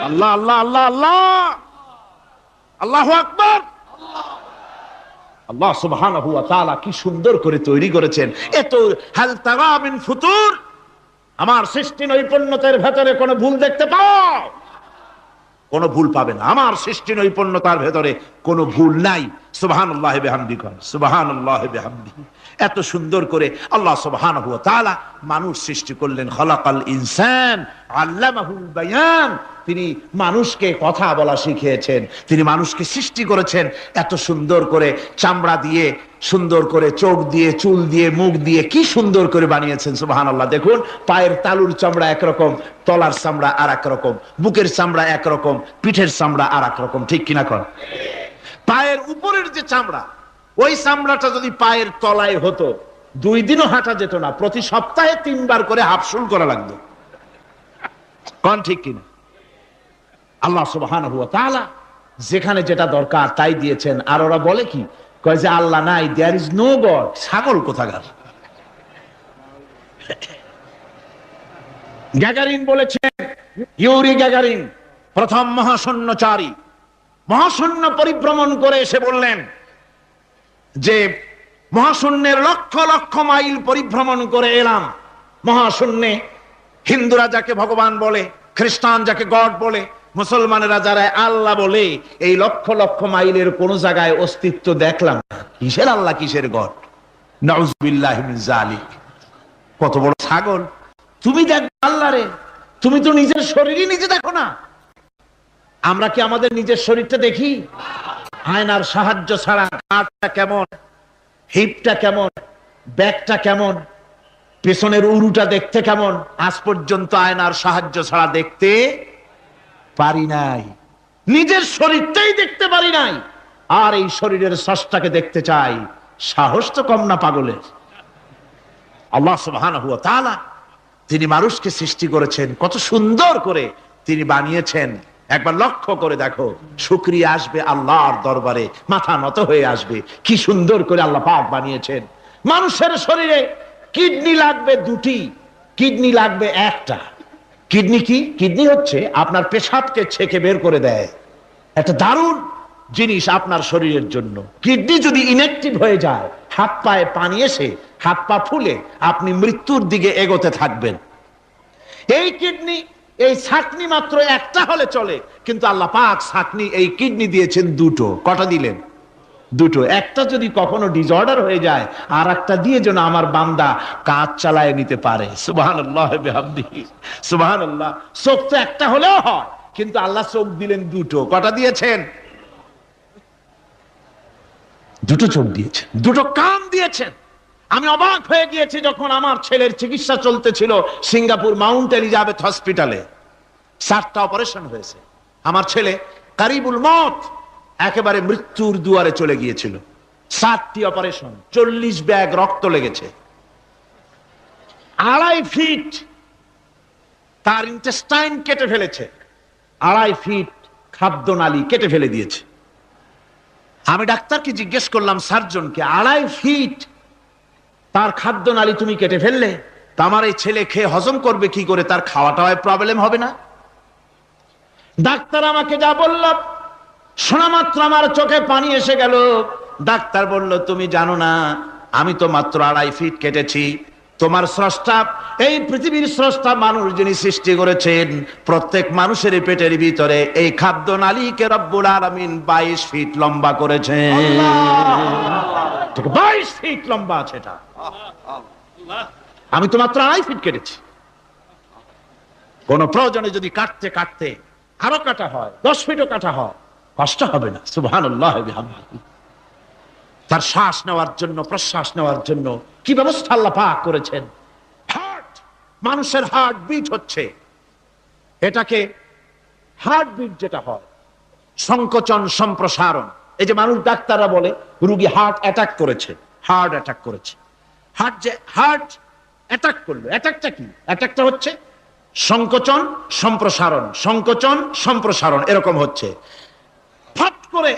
আল্লাহ আল্লাহ আল্লাহ আল্লাহ, আল্লাহু আকবার। আল্লাহ সুবহানাহু ওয়া তাআলা কি সুন্দর করে তৈরি করেছেন। এত হাল তারা মিন ফুতুর, আমার সৃষ্টি নৈপুণ্যতার ভেতরে কোনো ভুল দেখতে পাও? কোনো ভুল পাবে না। আমার সৃষ্টি নৈপুণ্যতার ভেতরে কোনো ভুল নাই। সুবহানাল্লাহি বিহামদিহি, সুবহানাল্লাহি বিহামদিহি। এত সুন্দর করে আল্লাহ সুবহানাহু ওয়া তাআলা মানুষ সৃষ্টি করলেন। খালাকাল ইনসান আল্লামাহুল বায়ান। তিনি মানুষকে কথা বলা শিখিয়েছেন, তিনি মানুষকে সৃষ্টি করেছেন এত সুন্দর করে, চামড়া দিয়ে, সুন্দর করে চোখ দিয়ে, চুল দিয়ে, মুখ দিয়ে, কি সুন্দর করে বানিয়েছেন। সুবহানাল্লাহ। দেখুন, পায়ের তালুর চামড়া একরকম, তলার চামড়া আর এক রকম, বুকের চামড়া একরকম, পিঠের চামড়া আর এক রকম, ঠিক কিনা কর? পায়ের উপরের যে চামড়া, ওই চামড়াটা যদি পায়ের তলায় হতো, 2 দিনও হাঁটা যেত না, প্রতি সপ্তাহে 3 বার করে হাফসুল করা লাগতো। কোন ঠিক কিনা? আল্লাহ সুবহানাহু ওয়া তাআলা যেখানে যেটা দরকার তাই দিয়েছেন। আর ওরা বলে কি, কয় যে আল্লাহ নাই, দেয়ার ইজ নো গড। ছাগল কোথাকার। গ্যাগারিন বলেছেন, ইউরি গ্যাগারিন প্রথম মহাশূন্যচারী, মহাশূন্য পরিভ্রমণ করে এসে বললেন যে মহাশূন্যের লক্ষ লক্ষ মাইল পরিভ্রমণ করে এলাম। মহাশূন্যে হিন্দুরা যাকে ভগবান বলে, খ্রিস্টান যাকে গড বলে, মুসলমানেরা যারা আল্লাহ বলে এই লক্ষ লক্ষ মাইলের কোন জায়গায় অস্তিত্ব দেখলাম না। কিসের আল্লাহ, কিসের গড? নাউযুবিল্লাহি মিন যালিক। কত বড় ছাগল! তুমি দেখো আল্লাহ রে, তুমি তো নিজের শরীরই নিজে দেখো না। আমরা কি আমাদের নিজের শরীরটা দেখি? আয়নার সাহায্য ছাড়া কাঁধটা কেমন, হিপটা কেমন, ব্যাকটা কেমন, পেছনের উরুটা দেখতে কেমন, আজ পর্যন্ত আয়নার সাহায্য ছাড়া দেখতে পারি নাই। নিজের শরীরটাই দেখতে পারি নাই, আর এই শরীরের স্রষ্টাকে দেখতে চাই। সাহস তো কম না পাগলের। আল্লাহ সুবহানাহু ওয়া তাআলা তিনি মানুষকে সৃষ্টি করেছেন, কত সুন্দর করে তিনি বানিয়েছেন। একবার লক্ষ্য করে দেখো, শুকরিয়া আসবে আল্লাহর দরবারে, মাথা নত হয়ে আসবে। কি সুন্দর করে আল্লাহ পাক বানিয়েছেন। মানুষের শরীরে কিডনি লাগবে দুটি, কিডনি লাগবে একটা। কিডনি কি? কিডনি হচ্ছে আপনার পেশাবকে ছেঁকে বের করে দেয়, একটা দারুণ জিনিস আপনার শরীরের জন্য। কিডনি যদি ইনঅ্যাক্টিভ হয়ে যায়, হাত পায়ে পানি এসে হাত পা ফুলে আপনি মৃত্যুর দিকে এগোতে থাকবেন। এই কিডনি, এই ছাকনি মাত্র একটা হলে চলে, কিন্তু আল্লাহ পাক ছাকনি এই কিডনি দিয়েছেন দুটো। কটা দিলেন? দুটো। একটা যদি কখনো ডিসঅর্ডার হয়ে যায়, আর একটা দিয়ে যেন আমার বান্দা কাজ চালায় নিতে পারে। সুবহানাল্লাহ বিহামদিহি, সুবহানাল্লাহ। চোখ তো একটা হলেও হয়, কিন্তু আল্লাহ চোখ দিলেন দুটো। কটা দিয়েছেন? দুটো চোখ দিয়েছেন, দুটো কান দিয়েছেন। আমি অবাক হয়ে গিয়েছি যখন আমার ছেলের চিকিৎসা চলতেছিল সিঙ্গাপুর মাউন্ট এলিজাবেথ হসপিটালে। 4টা অপারেশন হয়েছে। আমার ছেলে কারিবুল মত, একেবারে মৃত্যুর দুয়ারে চলে গিয়েছিল। 7টি অপারেশন, 40 ব্যাগ রক্ত লেগেছে। 2.5 ফিট তার ইন্টেস্টাইন কেটে ফেলেছে, 2.5 ফিট খাদ্যনালী কেটে ফেলে দিয়েছে। আমি ডাক্তারকে জিজ্ঞেস করলাম, সার্জনকে, 2.5 ফিট তার খাদ্যনালী তুমি কেটে ফেললে, তা আমার এই ছেলে খেয়ে হজম করবে কি করে? তার খাওয়াটায় প্রবলেম হবে না? ডাক্তার আমাকে যা বলল, শোনা মাত্র আমার চোখে পানি এসে গেল। ডাক্তার বলল, তুমি জানো না, আমি তো মাত্র 2.5 ফিট কেটেছি। তোমার স্রষ্টা, এই পৃথিবীর স্রষ্টা মানুষ যিনি সৃষ্টি করেছেন, প্রত্যেক মানুষের পেটের ভিতরে এই খাদ্য নালীকে রব্বুল আলামিন 22 ফিট লম্বা করেছেন। 22 ফিট লম্বা আছে এটা। আমি তো মাত্র 2.5 ফিট কেটেছি। কোন প্রয়োজনে যদি কাটতে কাটতে আরো কাটা হয়, 10 ফিটও কাটা হয়, কষ্ট হবে না। সুবহানাল্লাহ বিহামদিহি। তার শ্বাস নেওয়ার জন্য, প্রশ্বাস নেওয়ার জন্য কি ব্যবস্থা আল্লাহ পাক করেছেন। হার্ট, মানুষের হার্ট বিট হচ্ছে, এটাকে হার্ট বিট যেটা হয়, সংকোচন সম্প্রসারণ। এই যে মানুষ, ডাক্তাররা বলে রোগী হার্ট অ্যাটাক করেছে, হার্ট অ্যাটাক করেছে। হার্ট অ্যাটাক করলো, অ্যাটাকটা কি? অ্যাটাকটা হচ্ছে সংকোচন সম্প্রসারণ, সংকোচন সম্প্রসারণ, এরকম হচ্ছে। ফট করে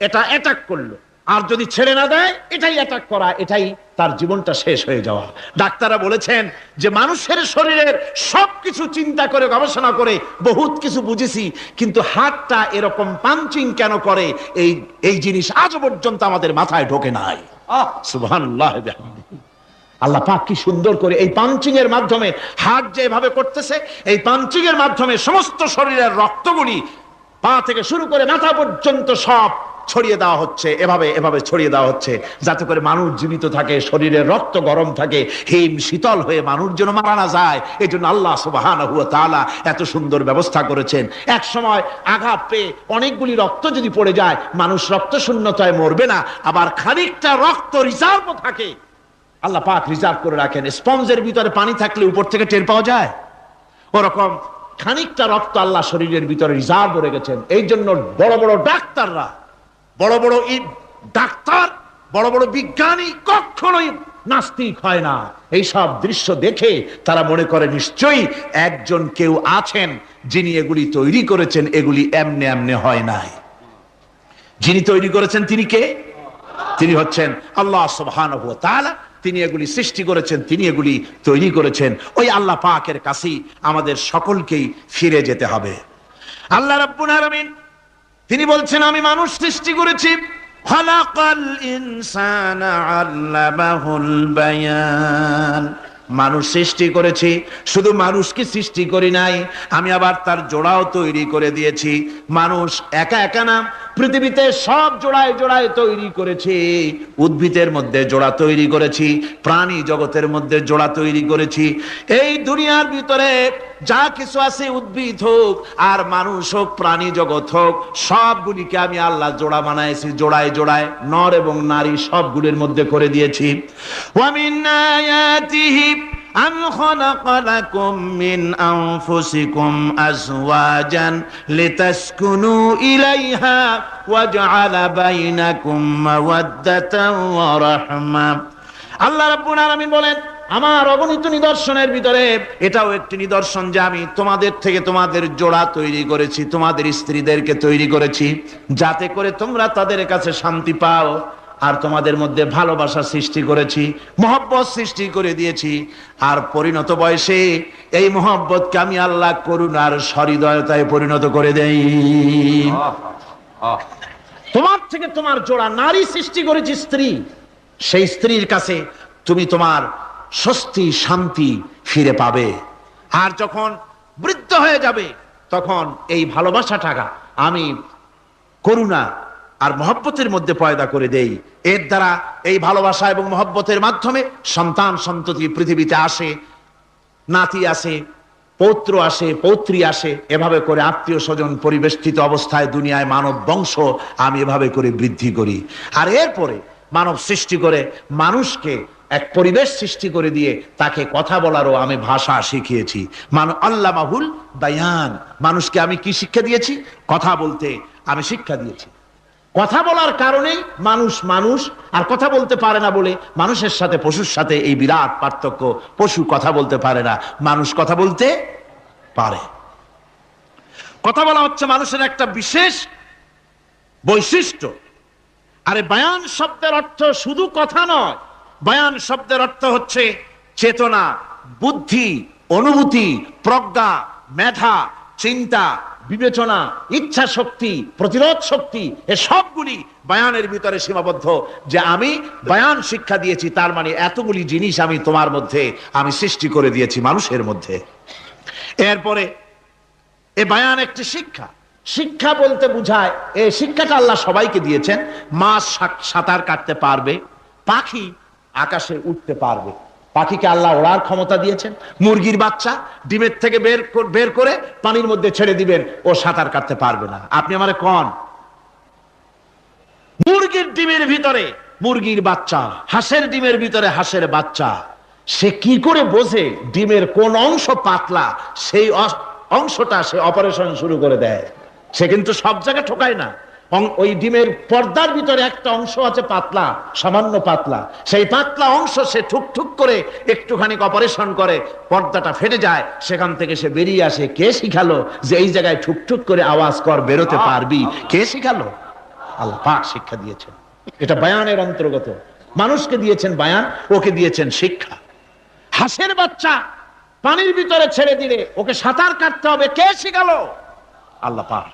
এটা অ্যাটাক করলো, আর যদি ছেড়ে না দেয়, এটাই অ্যাটাক করা, এটাই তার জীবনটা শেষ হয়ে যাওয়া। ডাক্তাররা বলেছেন যে মানুষের শরীরের সবকিছু চিন্তা করে, গবেষণা করে বহুত কিছু বুঝেছি, কিন্তু হার্টটা এরকম পাঞ্চিং কেন করে, এই জিনিস আজও পর্যন্ত আমাদের মাথায় ঢোকে নাই। সুবহানাল্লাহ বিহামদিহি। আল্লাহ পাক কি সুন্দর করে এই পাঞ্চিং এর মাধ্যমে, হার্ট যে এভাবে করতেছে, এই পাঞ্চিং এর মাধ্যমে সমস্ত শরীরের রক্তগুলি পা থেকে শুরু করে মাথা পর্যন্ত সব ছড়িয়ে দেওয়া হচ্ছে, এভাবে এভাবে ছড়িয়ে দেওয়া হচ্ছে, যাতে করে মানুষ জীবিত থাকে, শরীরের রক্ত গরম থাকে, হিম শীতল হয়ে মানুষ যেন মারা না যায়। এই জন্য আল্লাহ সুবহানাহু ওয়া তাআলা এত সুন্দর ব্যবস্থা করেছেন। এক সময় আঘাত পেয়ে অনেকগুলি রক্ত যদি পড়ে যায়, মানুষ রক্ত শূন্যতায় মরবে না, আবার খানিকটা রক্ত রিজার্ভ থাকে। আল্লাহ পাক রিজার্ভ করে রাখেন। স্পঞ্জের ভিতরে পানি থাকলে উপর থেকে টের পাওয়া যায়, ওরকম খানিকটা রক্ত আল্লাহ শরীরের ভিতরে রিজার্ভ রেখেছেন। এই জন্য বড় বড় ডাক্তাররা, বড় বড় ডাক্তার, বড় বড় বিজ্ঞানী কখনোই নাস্তিক হয় না। এই সব দৃশ্য দেখে তারা মনে করে নিশ্চয়ই একজন কেউ আছেন যিনি এগুলি তৈরি করেছেন, এগুলি এমনে এমনে হয় নাই। যিনি তৈরি করেছেন তিনি কে? তিনি হচ্ছেন আল্লাহ সুবহানাহু ওয়া তাআলা। তিনি এগুলি সৃষ্টি করেছেন, তিনি এগুলি তৈরি করেছেন। ওই আল্লাহ পাকের কাছেই আমাদের সকলকেই ফিরে যেতে হবে। আল্লাহ রাব্বুল আলামিন তিনি বলছেন, আমি মানুষ সৃষ্টি করেছি। খালাকাল ইনসানা আল্লামাহুল বায়ান। মানুষ সৃষ্টি করেছি, শুধু মানুষকে সৃষ্টি করি নাই, আমি আবার তার জোড়াও তৈরি করে দিয়েছি। মানুষ একা একা না, পৃথিবীতে সব জোড়ায় জোড়ায় তৈরি করেছি। উদ্ভিদের মধ্যে জোড়া তৈরি করেছি, প্রাণী জগতের মধ্যে জোড়া তৈরি করেছি। এই দুনিয়ার ভিতরে যা কিছু আছে, উদ্ভিদ হোক আর মানুষ হোক, প্রাণী জগৎ হোক, সবগুলিকে আমি আল্লাহ জোড়া বানাইছি, জোড়ায় জোড়ায় নর এবং নারী সবগুলির মধ্যে করে দিয়েছি। ওয়া মিন আয়াতিহি আন খালাকা লাকুম মিন আনফুসিকুম আজওয়াজান লিতাসকুনু ইলাইহা ওয়া জাআলা বাইনাকুম মাওয়াদ্দাতান ওয়া রাহমা। আল্লাহ রাব্বুল আলামিন বলেন, আমার অগণিত নিদর্শনের ভিতরে এটাও একটি নিদর্শন যে আমি তোমাদের থেকে তোমাদের জোড়া তৈরি করেছি, তোমাদের স্ত্রীদেরকে তৈরি করেছি, যাতে করে তোমরা তাদের কাছে শান্তি পাও। আর তোমাদের মধ্যে ভালোবাসা সৃষ্টি করেছি, মহব্বত সৃষ্টি করে দিয়েছি। আর পরিণত বয়সে এই মহব্বতকে আমি আল্লাহ করুণার সহৃদয়তায় পরিণত করে দেই। তোমার থেকে তোমার জোড়া নারী সৃষ্টি করেছি, স্ত্রী। সেই স্ত্রীর কাছে তুমি তোমার স্বস্তি শান্তি ফিরে পাবে। আর যখন বৃদ্ধ হয়ে যাবে, তখন এই ভালোবাসাটা আমি করুণা আর মহব্বতের মধ্যে পয়দা করে দেই। এর দ্বারা এই ভালোবাসা এবং মহব্বতের মাধ্যমে সন্তান সন্ততি পৃথিবীতে আসে, নাতি আসে, পৌত্র আসে, পৌত্রী আসে। এভাবে করে আত্মীয় স্বজন পরিবেষ্টিত অবস্থায় দুনিয়ায় মানব বংশ আমি এভাবে করে বৃদ্ধি করি। আর এরপরে মানব সৃষ্টি করে মানুষকে এক পরিবেশ সৃষ্টি করে দিয়ে তাকে কথা বলারও আমি ভাষা শিখিয়েছি। আল্লামাহুল বায়ান, মানুষকে আমি কি শিক্ষা দিয়েছি? কথা বলতে আমি শিক্ষা দিয়েছি। কথা বলার কারণেই মানুষ মানুষ, আর কথা বলতে পারে না বলে মানুষের সাথে পশুর সাথে এই বিরাট পার্থক্য। পশু কথা বলতে পারে না, মানুষ কথা বলতে পারে। কথা বলা হচ্ছে মানুষের একটা বিশেষ বৈশিষ্ট্য। আরে বায়ান শব্দের অর্থ শুধু কথা নয়, বায়ান শব্দের অর্থ হচ্ছে চেতনা, বুদ্ধি, অনুভূতি, প্রজ্ঞা, মেধা, চিন্তা, বিবেচনা, ইচ্ছা শক্তি, প্রতিরোধ শক্তি, এ সবগুলি বায়ানের ভিতরে সীমাবদ্ধ। যে আমি বায়ান শিক্ষা দিয়েছি, তার মানে এতগুলি জিনিস আমি তোমার মধ্যে আমি সৃষ্টি করে দিয়েছি মানুষের মধ্যে। এরপরে এ বায়ান একটি শিক্ষা। শিক্ষা বলতে বুঝায়, এই শিক্ষাটা আল্লাহ সবাইকে দিয়েছেন। মাছ সাঁতার কাটতে পারবে, পাখি আকাশে উঠতে পারবে। পাখিকে আল্লাহ ওড়ার ক্ষমতা দিয়েছেন। মুরগির বাচ্চা ডিমের থেকে বের করে পানির মধ্যে ছেড়ে দিবেন, ও সাঁতার কাটতে পারবে না। আপনি আমারে কোন মুরগির ডিমের ভিতরে মুরগির বাচ্চা, হাঁসের ডিমের ভিতরে হাঁসের বাচ্চা, সে কি করে বোঝে ডিমের কোন অংশ পাতলা? সেই অংশটা সে অপারেশন শুরু করে দেয়। সে কিন্তু সব জায়গায় ঠকায় না। ওই ডিমের পর্দার ভিতরে একটা অংশ আছে পাতলা, সামান্য পাতলা, সেই পাতলা অংশ সে ঠুক করে একটুখানি অপারেশন করে, পর্দাটা ফেটে যায়, সেখান থেকে সে বেরিয়ে আসে। কে শিখালো যে এই জায়গায় ঠুক করে আওয়াজ কর, বেরোতে পারবি? কে শিখালো? আল্লাহ পাক শিক্ষা দিয়েছেন। এটা বায়ানের অন্তর্গত। মানুষকে দিয়েছেন বায়ান, ওকে দিয়েছেন শিক্ষা। হাঁসের বাচ্চা পানির ভিতরে ছেড়ে দিলে ওকে সাঁতার কাটতে হবে, কে শিখালো? আল্লাহ পাক।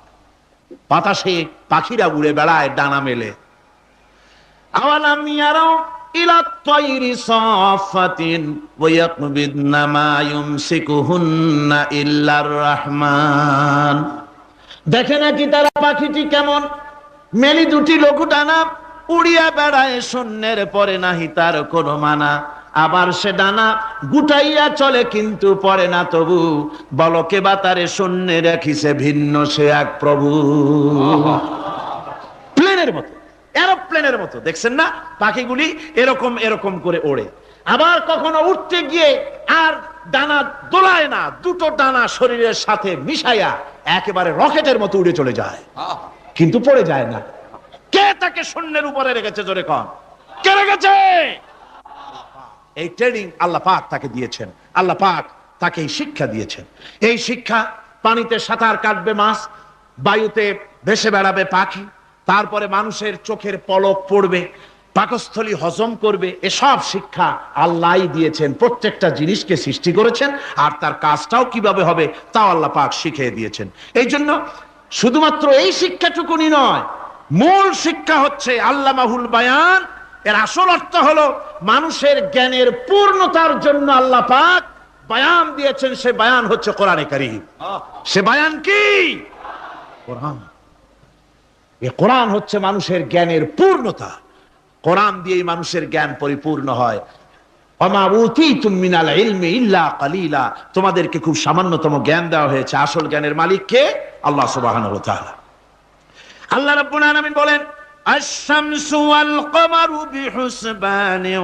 বাতাসে পাখিরা উড়ে বেড়ায় ডানা মেলে। আওয়ালাম ইয়ারাও ইলা তায়রি সাফাতিন ওয়া ইয়াকবিদনা মা ইউমসিকুহুন্না ইল্লার রহমান। দেখে নাকি তারা পাখিটি কেমন? মেলি দুটি লঘু ডানা, উড়িয়া বেড়ায় শূন্যের পরে নাহি তার কোনো মানা। আবার সে ডানা গুটাইয়া চলে কিন্তু পড়ে না তবু, বলকে বাতারে শূন্যে রাখিছে ভিন্ন সে এক প্রভু। প্লেনের মতো, এরোপ্লেনের মতো দেখছেন না পাখিগুলি এরকম এরকম করে ওড়ে। আবার কখনো উঠতে গিয়ে আর ডানা দোলায় না, দুটো ডানা শরীরের সাথে মিশাইয়া একেবারে রকেটের মতো উড়ে চলে যায়, কিন্তু পড়ে যায় না। কে তাকে শূন্যের উপরে রেখেছে? জোরে কন, কে রেখেছে? এই ট্রেনিং আল্লাহ পাক তাকে দিয়েছেন। আল্লাহ পাক তাকে এই শিক্ষা দিয়েছেন। এই শিক্ষা, পানিতে সাঁতার কাটবে মাছ, বায়ুতে ভেসে বেড়াবে পাখি, তারপরে মানুষের চোখের পলক পড়বে, পাকস্থলী হজম করবে, এসব শিক্ষা আল্লাহই দিয়েছেন। প্রত্যেকটা জিনিসকে সৃষ্টি করেছেন, আর তার কাজটাও কিভাবে হবে তাও আল্লাহ পাক শিখিয়ে দিয়েছেন। এই জন্য শুধুমাত্র এই শিক্ষাটুকুনি নয়, মূল শিক্ষা হচ্ছে আল্লামাহুল বায়ান, এর আসল অর্থ হলো মানুষের জ্ঞানের পূর্ণতার জন্য আল্লাহ পাক বয়ান দিয়েছেন। সে বয়ান হচ্ছে কোরআনে কারীম। সে বয়ান কি? কোরআন। এই কোরআন হচ্ছে মানুষের জ্ঞানের পূর্ণতা। কোরআন দিয়েই মানুষের জ্ঞান পরিপূর্ণ হয়। ওমা উতীতুম মিনাল ইলমি ইল্লা কালিলা, তোমাদেরকে খুব সামান্যতম জ্ঞান দেওয়া হয়েছে। আসল জ্ঞানের মালিক কে? আল্লাহ সুবহানাহু ওয়া তাআলা। আল্লাহ রাব্বুল আলামিন বলেন, আশ-শামসু ওয়াল কমারু বিহুসবানি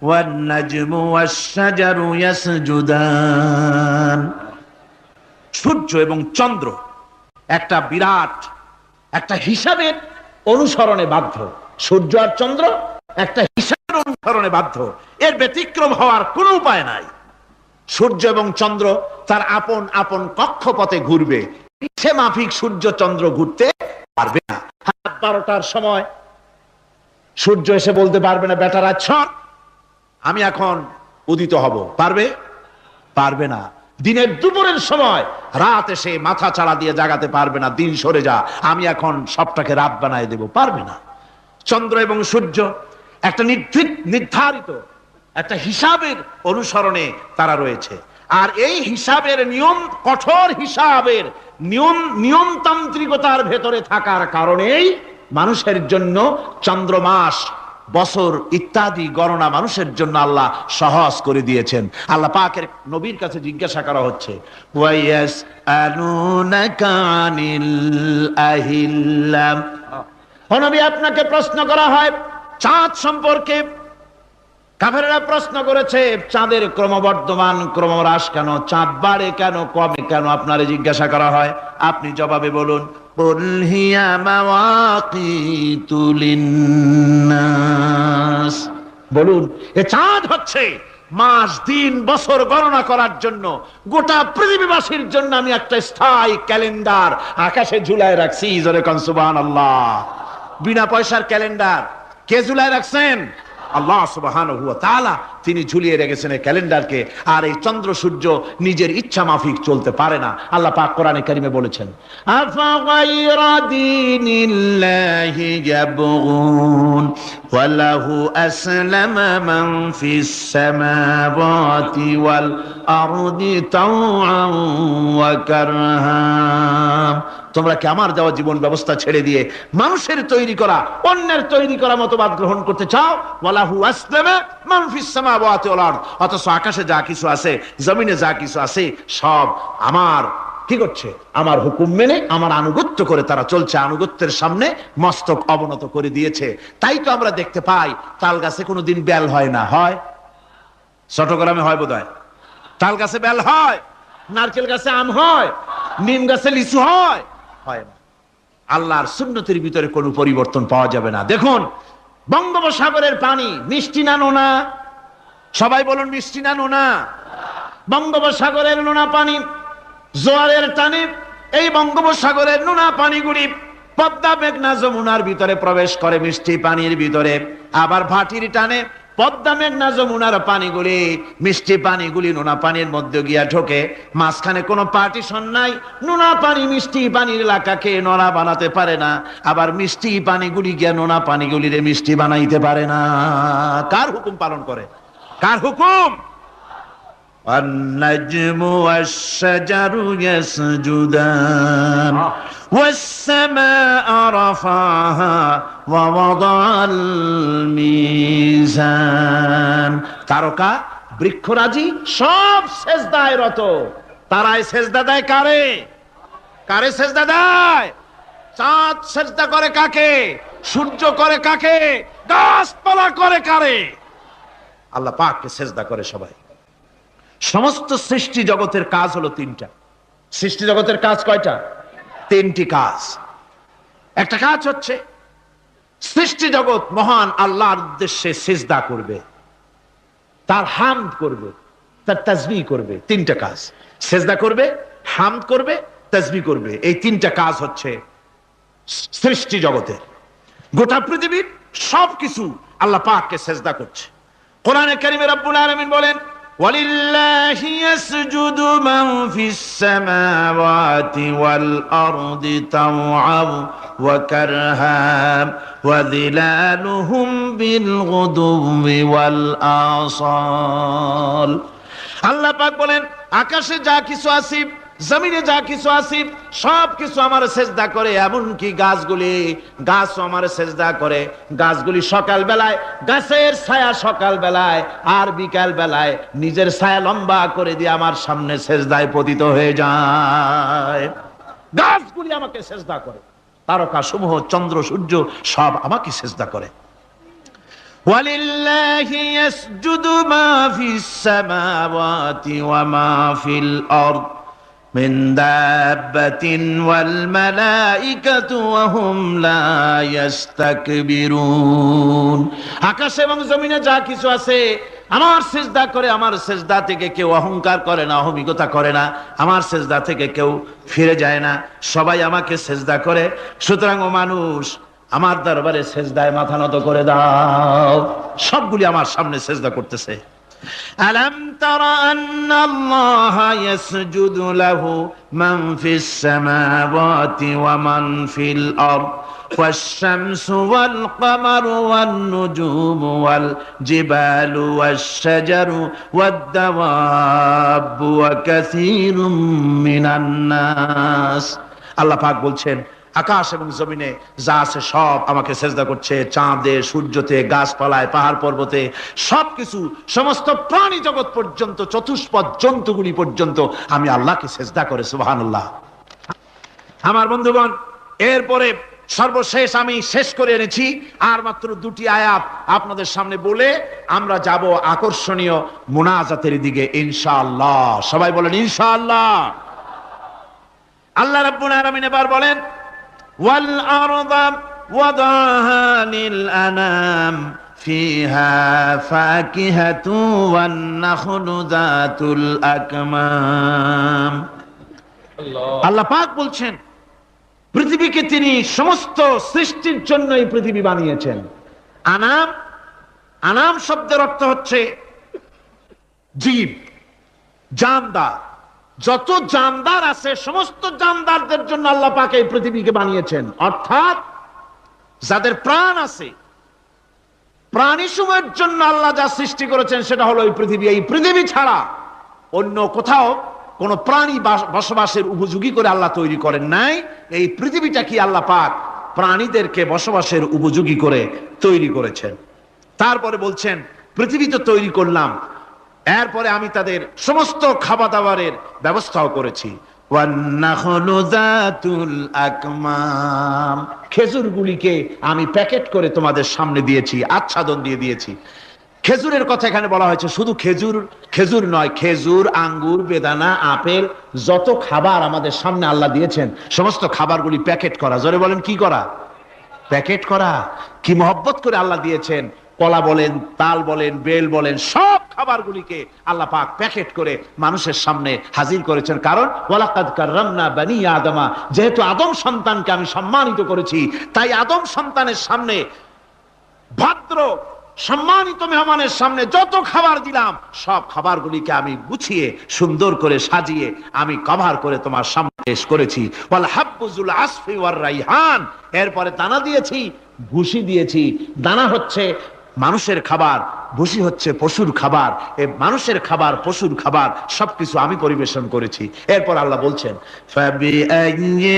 ওয়ান নাজমু ওয়াশ-শাজারু ইয়াসজুদান। সূর্য এবং চন্দ্র একটা বিরাট একটা হিসাবের অনুসরণে বাধ্য। সূর্য আর চন্দ্র একটা হিসাবের অনুসরণে বাধ্য। এর ব্যতিক্রম হওয়ার কোনো উপায় নাই। সূর্য এবং চন্দ্র তার আপন আপন কক্ষপথে ঘুরবে, ইচ্ছে মাফিক সূর্য চন্দ্র ঘুরতে পারবে না। 12টার সময় সূর্য এসে বলতে পারবে না, বেটারা ছট আমি এখন উদিত হব। পারবে? পারবে না। দিনের দুপুরের সময় রাত এসে মাথা চাড়া দিয়ে জাগাতে পারবে না, দিন সরে যা আমি এখন সবটাকে রাত বানায় দেব। পারবে না। চন্দ্র এবং সূর্য একটা নির্ধারিত একটা হিসাবের অনুসরণে তারা রয়েছে। আর এই হিসাবের নিয়ম, কঠোর হিসাবের নিয়মতান্ত্রিকতার ভেতরে থাকার কারণেই মানুষের জন্য চন্দ্র, মাস, বছর ইত্যাদি গণনা মানুষের জন্য আল্লাহ সহজ করে দিয়েছেন। আল্লাহ পাকের নবীর কাছে জিজ্ঞাসা করা হচ্ছে, ওয়ায়াসআলুনাকা আনিল আহিল্লাম। ও নবী, আপনাকে প্রশ্ন করা হয় চাঁদ সম্পর্কে। কাফেররা প্রশ্ন করেছে চাঁদের ক্রমবর্ধমান ক্রমহ্রাস কেন, চাঁদ বাড়ে কেন, কমে কেন, আপনারে জিজ্ঞাসা করা হয়। আপনি জবাবে বলুন, কুল হিয়া মাওয়াকিতু লিন্নাস। বলুন, এ চাঁদ হচ্ছে মাস, দিন, বছর গণনা করার জন্য, গোটা পৃথিবীবাসীর জন্য আমি একটা স্থায়ী ক্যালেন্ডার আকাশে ঝুলায় রাখছি। জোরে কোন সুবহানাল্লাহ। বিনা পয়সার ক্যালেন্ডার কে ঝুলায় রাখছেন? আল্লাহ সুবহানাহু ওয়া তাআলা। তিনি ঝুলিয়ে রেখেছেন এই ক্যালেন্ডারকে। আর এই চন্দ্র সূর্য নিজের ইচ্ছা মাফিক চলতে পারে না। আল্লাহ পাক কোরআনে কারিমে বলেছেন, আফা গায়রা দীনিল্লাহি ইয়াবগুন ওয়া লাহু আসলামা মান ফিস সামাওয়াতি ওয়াল আরদি তাওআন ওয়া কারহা। তোমরা কি আমার দেওয়া জীবন ব্যবস্থা ছেড়ে দিয়ে মানুষের তৈরি করা, অন্যের তৈরি করা মতবাদ গ্রহণ করতে চাও? ওয়ালাহু আসলামা মান ফিস সামাওয়াতি ওয়াল আরদ। অথচ আকাশে যা কিছু আছে, জমিনে যা কিছু আছে, সব আমার কি করছে? আমার হুকুম মেনে, আমার আনুগত্য করে তারা চলছে। আনুগত্যের সামনে মস্তক অবনত করে দিয়েছে। তাই তো আমরা দেখতে পাই তাল গাছে কোনোদিন বেল হয় না। হয়? চট্টগ্রামে হয় বোধহয়। তাল গাছে বেল হয়, নারকেল গাছে আম হয়, নিম গাছে লিচু হয়? হয় না। আল্লাহর সুন্নতের ভিতরে কোনো পরিবর্তন পাওয়া যাবে না। দেখুন, বঙ্গোপসাগরের পানি মিষ্টি না নোনা? সবাই বলুন, মিষ্টি না নোনা? বঙ্গোপসাগরের নোনা পানি জোয়ারের টানে এই বঙ্গোপসাগরের নোনা পানিগুলি পদ্মা, মেঘনা, যমুনার ভিতরে প্রবেশ করে মিষ্টি পানির ভিতরে। আবার ভাটির টানে পদ্মা, মেঘনা, যমুনার পানিগুলি, মিষ্টি পানিগুলি নোনা পানির মধ্যে গিয়া ঢোকে। মাঝখানে কোনো পার্টিশন নাই। নোনা পানি মিষ্টি পানির এলাকাকে নোনা বানাতে পারে না, আবার মিষ্টি পানিগুলি গিয়া নোনা পানিগুলিরে মিষ্টি বানাইতে পারে না। কার হুকুম পালন করে? কার হুকুম? والنجم والشجر يسجدان والسماء رفعها ووضع الميزان। তারকা, বৃক্ষরাজি সব সেজদায় রত। তারাই সেজদা দেয় কারে? কারে সেজদা দেয়? চাঁদ সেজদা করে কাকে? সূর্য করে কাকে? গাছপালা করে কারে? আল্লাহ পাককে সেজদা করে সবাই। সমস্ত সৃষ্টি জগতের কাজ হলো তিনটা। সৃষ্টি জগতের কাজ কয়টা? তিনটি কাজ। একটা কাজ হচ্ছে সৃষ্টি জগৎ মহান আল্লাহর উদ্দেশ্যে সিজদা করবে, তার হামদ করবে, তার তাসবিহ করবে। তিনটা কাজ। সিজদা করবে, হামদ করবে, তাসবিহ করবে। এই তিনটা কাজ হচ্ছে সৃষ্টি জগতের। গোটা পৃথিবীর সবকিছু আল্লাহ পাককে সিজদা করছে। কোরআনে কারীমে রব্বুল আলামিন বলেন, ওয়ালিল্লাহি ইয়াসজুদু মান ফিস সামাওয়াতি ওয়াল আরদি তাওআন ওয়া কারহান ওয়া যিলালুহুম বিল গুদুবি ওয়াল আসাল। আল্লাহ পাক বলেন, আকাশে যা কিছু আছে, জমিনে যা কিছু আছে, সব কিছু আমার সেজদা করে। এমনকি গাছও আমার সেজদা করে। গাছগুলি সকাল বেলায়, গাছের ছায়া সকাল বেলায় আর বিকাল বেলায় নিজের ছায়া লম্বা করে দিয়ে আমার সামনে সেজদায় পতিত হয়ে যায়। গাছগুলি আমাকে সেজদা করে, তারকা সমূহ, চন্দ্র সূর্য সব আমাকে সেজদা করে। ওয়ালিল্লাহি ইয়াসজুদু মা ফিস সামাওয়াতি ওয়া মা ফিল আরদ মিন দাব্বাতিন ওয়াল মালাইকাতু ওয়া হুম লা ইস্তাকবিরুন। আকাশ এবং জমিনে যা কিছু আছে আমার সিজদা করে। আমার সিজদা থেকে কেউ অহংকার করে না, অহমিকতা করে না। আমার সিজদা থেকে কেউ ফিরে যায় না, সবাই আমাকে সিজদা করে। সুতরাং ও মানুষ, আমার দরবারে সেজদায় মাথা নত করে দাও। সবগুলি আমার সামনে সেজদা করতেছে। আলাম তারা আন্নাল্লাহা ইয়াসজুদু লাহু মান ফিস সামাওয়াতি ওয়া মান ফিল আরদ ওয়াশ-শামসু ওয়াল কামারু ওয়ান নুজুমু ওয়াল জিবালু ওয়াশ-শাজারু ওয়াদ-দাওয়াবু ওয়া কাসীরুম মিনান নাস। আল্লাহ পাক বলছেন, আকাশ এবং জমিনে যা আছে সব আমাকে সেজদা করছে। চাঁদে, সূর্যতে, গাছপালায়, পাহাড় পর্বতে, সবকিছু, সমস্ত প্রাণী জগৎ পর্যন্ত, চতুষ্পদ জন্তুগুলি পর্যন্ত আমি আল্লাহকে সেজদা করে। সুবহানাল্লাহ। আমার বন্ধুগণ, এরপরে সর্বশেষ আমি শেষ করে এনেছি আর মাত্র দুটি আয়াত আপনাদের সামনে বলে আমরা যাব আকর্ষণীয় মুনাজাতের দিকে ইনশাআল্লাহ। সবাই বলেন ইনশাআল্লাহ। আল্লাহ রাব্বুল আলামিন এবার বলেন, والأرض وضعها للأنام فيها فاكهة والنخل ذات الأكمام। আল্লাহ পাক বলছেন, পৃথিবীকে তিনি সমস্ত সৃষ্টির জন্য এই পৃথিবী বানিয়েছেন। আনাম, আনাম শব্দের অর্থ হচ্ছে জীব, জানদার। যত জানদার আছে সমস্ত জানদারদের জন্য আল্লাহ পাক এই পৃথিবীকে বানিয়েছেন। অর্থাৎ যাদের প্রাণ আছে, প্রাণী সময়ের জন্য আল্লাহ যা সৃষ্টি করেছেন সেটা হলো এই পৃথিবী। এই পৃথিবী ছাড়া অন্য কোথাও কোন প্রাণী বসবাসের উপযোগী করে আল্লাহ তৈরি করেন নাই। এই পৃথিবীটা কি আল্লাহ পাক প্রাণীদেরকে বসবাসের উপযোগী করে তৈরি করেছেন। তারপরে বলছেন, পৃথিবী তো তৈরি করলাম, এরপরে আমি তাদের সমস্ত খাবার দাবারের ব্যবস্থাও করেছি। খেজুরগুলিকে আমি প্যাকেট করে তোমাদের সামনে দিয়েছি, আচ্ছাদন দিয়ে দিয়েছি। খেজুরের কথা এখানে বলা হয়েছে, শুধু খেজুর নয়, খেজুর, আঙ্গুর, বেদানা, আপেল, যত খাবার আমাদের সামনে আল্লাহ দিয়েছেন সমস্ত খাবারগুলি প্যাকেট করা। জোরে বলেন, কি করা? প্যাকেট করা। কি মহব্বত করে আল্লাহ দিয়েছেন। কলা বলেন, তাল বলেন, বেল বলেন, সব খাবারগুলিকে আল্লাহ পাক প্যাকেট করে মানুষের সামনে হাজির করেছেন। কারণ ওয়ালাকাদ কাররামনা বানি আদমা, যেহেতু আদম সন্তানকে আমি সম্মানিত করেছি, তাই আদম সন্তানের সামনে, ভদ্র সম্মানিত মেহমানের সামনে যত খাবার দিলাম সব খাবারগুলিকে আমি গুছিয়ে সুন্দর করে সাজিয়ে আমি কভার করে তোমার সামনে পেশ করেছি। ওয়াল হাব্বুজুল আসফি ওয়ার রাইহান, এরপরে দানা দিয়েছি, ভুসি দিয়েছি। দানা হচ্ছে মানুষের খাবার, ভুসি হচ্ছে পশুর খাবার। এই মানুষের খাবার, পশুর খাবার সবকিছু আমি পরিবেশন করেছি। এরপর আল্লাহ বলছেন, ফাবিআইয়ি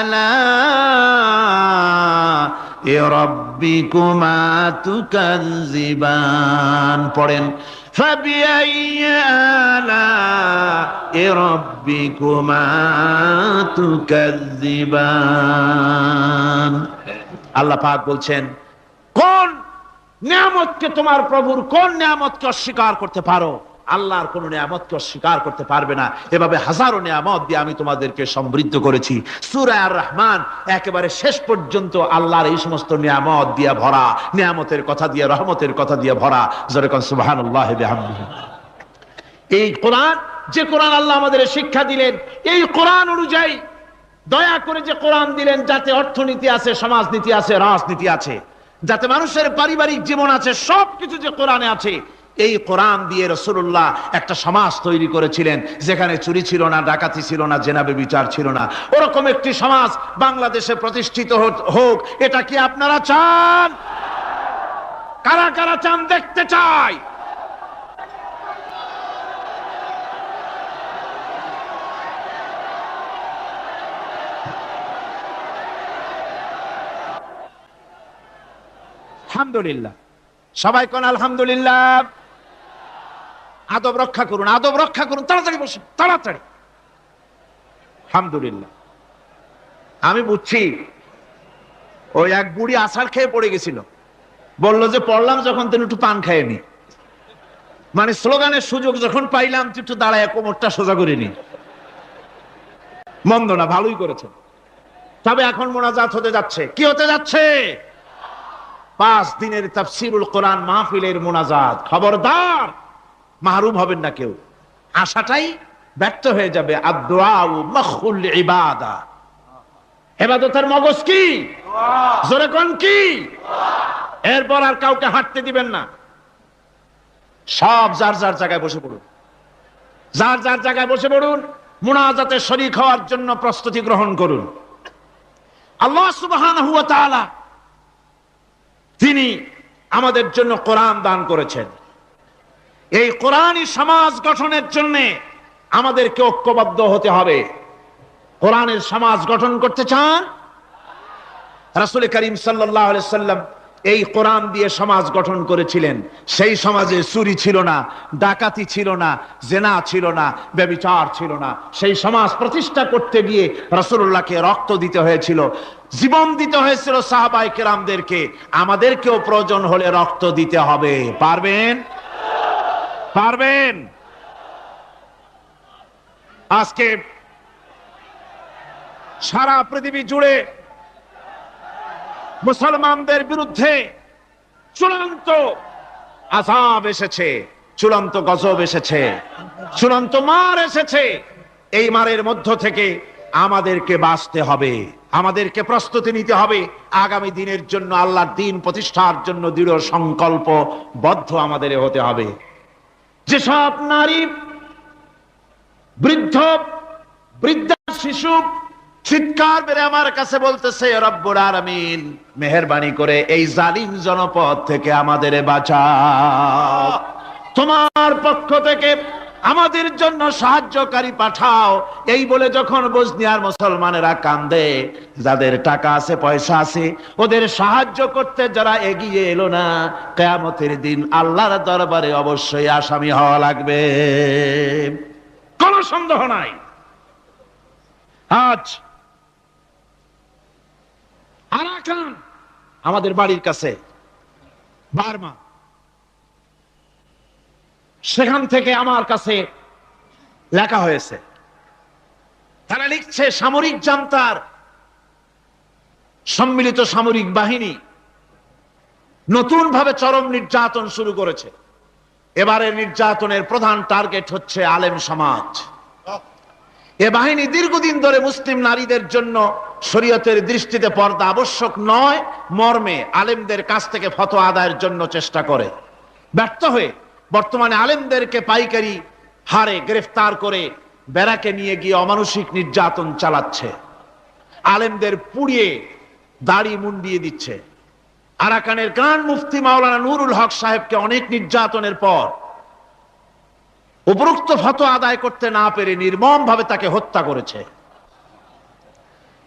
আলা'i রাব্বিকুমা তুকাযযিবান। পড়েন, ফাবিআইয়ি আলা'i রাব্বিকুমা তুকাযযিবান। আল্লাহ পাক বলছেন, কোন নিয়ামতকে, তোমার প্রভুর কোন নিয়ামতকে অস্বীকার করতে পারো? আল্লাহর কোন নিয়ামতকে অস্বীকার করতে পারবে না। এভাবে হাজারো নিয়ামত দিয়ে আমি তোমাদেরকে সমৃদ্ধ করেছি। সূরা আর রহমান একেবারে শেষ পর্যন্ত আল্লাহর এই সমস্ত নিয়ামত দিয়ে ভরা, নিয়ামতের কথা দিয়ে, রহমতের কথা দিয়ে ভরা। জোরে কোন সুবহানাল্লাহ বিহামদিহি। এই কোরআন, যে কোরআন আল্লাহ আমাদের শিক্ষা দিলেন, এই কোরআন অনুযায়ী দয়া করে যে কোরআন দিলেন, যাতে অর্থনীতি আছে, সমাজনীতি আছে, রাজনীতি আছে, যাতে মানুষের পারিবারিক জীবন আছে, সবকিছু যে কোরআনে আছে, এই কোরআন দিয়ে রাসূলুল্লাহ একটা সমাজ তৈরি করেছিলেন যেখানে চুরি ছিল না, ডাকাতি ছিল না, জেনা ব্যভিচার ছিল না। ওরকম একটি সমাজ বাংলাদেশে প্রতিষ্ঠিত হোক, এটা কি আপনারা চান? কারা কারা চান? দেখতে চাই। আলহামদুলিল্লাহ, সবাই কোন আলহামদুলিল্লাহ। আদব রক্ষা করুন, আদব রক্ষা করুন, তাড়াতাড়ি বসুন, তাড়াতাড়ি। আলহামদুলিল্লাহ। আমি বুঝছি ওই এক বুড়ি আছাড় খেয়ে পড়ে গেছিল, বললো যে পড়লাম যখন তিনি একটু পান খায়নি, মানে স্লোগানের সুযোগ যখন পাইলাম একটু দাঁড়ায় কোমরটা সোজা করে নি। মন্দ না, ভালোই করেছেন। তবে এখন মোনাজাত হতে যাচ্ছে। কি হতে যাচ্ছে? 5 দিনের তাফসীরুল কোরআন মাহফিলের মোনাজাত। খবরদার মাহরুম হবেন না কেউ, আশাটাই ব্যর্থ হয়ে যাবে। আদ-দুআউ মাখুল ইবাদা, ইবাদতের মগজ কি? জোরে কোন কি? এরপর আর কাউকে হাঁটতে দিবেন না। সব যার যার জায়গায় বসে পড়ুন, যার যার জায়গায় বসে পড়ুন। মুনাজাতে শরীক হওয়ার জন্য প্রস্তুতি গ্রহণ করুন। আল্লাহ সুবহানাহু ওয়া তাআলা তিনি আমাদের জন্য কোরআন দান করেছেন। এই কোরআনী সমাজ গঠনের জন্য আমাদেরকে ঐক্যবদ্ধ হতে হবে। কোরআনের সমাজ গঠন করতে চান? রাসূল করিম সাল্লাল্লাহু আলাইহি সাল্লাম এই কোরআন দিয়ে সমাজ গঠন করেছিলেন। সেই সমাজে চুরি ছিল না, ডাকাতি ছিল না, জেনা ছিল না, ব্যভিচার ছিল না। সেই সমাজ প্রতিষ্ঠা করতে গিয়ে রাসূলুল্লাহকে রক্ত দিতে হয়েছিল, জীবন দিতে হয়েছিল সাহাবায়ে কেরামদেরকে। আমাদেরকেও প্রয়োজন হলে রক্ত দিতে হবে। পারবেন? পারবেন? আজকে সারা পৃথিবী জুড়ে মুসলমানদের বিরুদ্ধে চূড়ান্ত আযাব এসেছে, চূড়ান্ত গজব এসেছে, চূড়ান্ত মার এসেছে। এই মারের মধ্য থেকে আমাদেরকে বাঁচতে হবে, আমাদেরকে প্রস্তুতি নিতে হবে। আগামী দিনের জন্য, আল্লাহর দ্বীন প্রতিষ্ঠার জন্য দৃঢ় সংকল্পবদ্ধ আমাদের হতে হবে। যেসব নারী, বৃদ্ধ, বৃদ্ধা, শিশু চিৎকার বেড়ে আমার কাছে বলতেছে, রব্বুল আলামিন মেহেরবানি করে এই জালিম জনপদ থেকে আমাদের বাঁচাও, তোমার পক্ষ থেকে আমাদের জন্য সাহায্যকারী পাঠাও। এই বলে যখন বসনিয়ার মুসলমানেরা কান্দে, যাদের টাকা আছে, পয়সা আছে, ওদের সাহায্য করতে যারা এগিয়ে এলো না, কিয়ামতের দিন আল্লাহর দরবারে অবশ্যই আসামি হওয়া লাগবে, কোনো সন্দেহ নাই। আজ আরাকান আমাদের বাড়ির কাছে, বার্মা, সেখান থেকে আমার কাছে লেখা হয়েছে। তারা লিখছে, সামরিক জান্তার সম্মিলিত সামরিক বাহিনী নতুন ভাবে চরম নির্যাতন শুরু করেছে। এবারের নির্যাতনের প্রধান টার্গেট হচ্ছে আলেম সমাজ। এ বাহিনী দীর্ঘদিন ধরে মুসলিম নারীদের জন্য শরীয়তের দৃষ্টিতে পর্দা আবশ্যক নয় মর্মে আলেমদের কাছ থেকে ফতোয়া আদায়ের জন্য চেষ্টা করে। ব্যর্থ হয়ে বর্তমানে আলেমদেরকে পাইকারি হারে গ্রেফতার করে ব্যারাকে নিয়ে গিয়ে অমানুষিক নির্যাতন চালাচ্ছে। আলেমদের পুড়িয়ে দাড়ি মুন্ডিয়ে দিচ্ছে। আরাকানের গ্রান্ড মুফতি মাওলানা নুরুল হক সাহেবকে অনেক নির্যাতনের পর উপরোক্ত ফতোয়া আদায় করতে না পেরে নির্মম ভাবে তাকে হত্যা করেছে।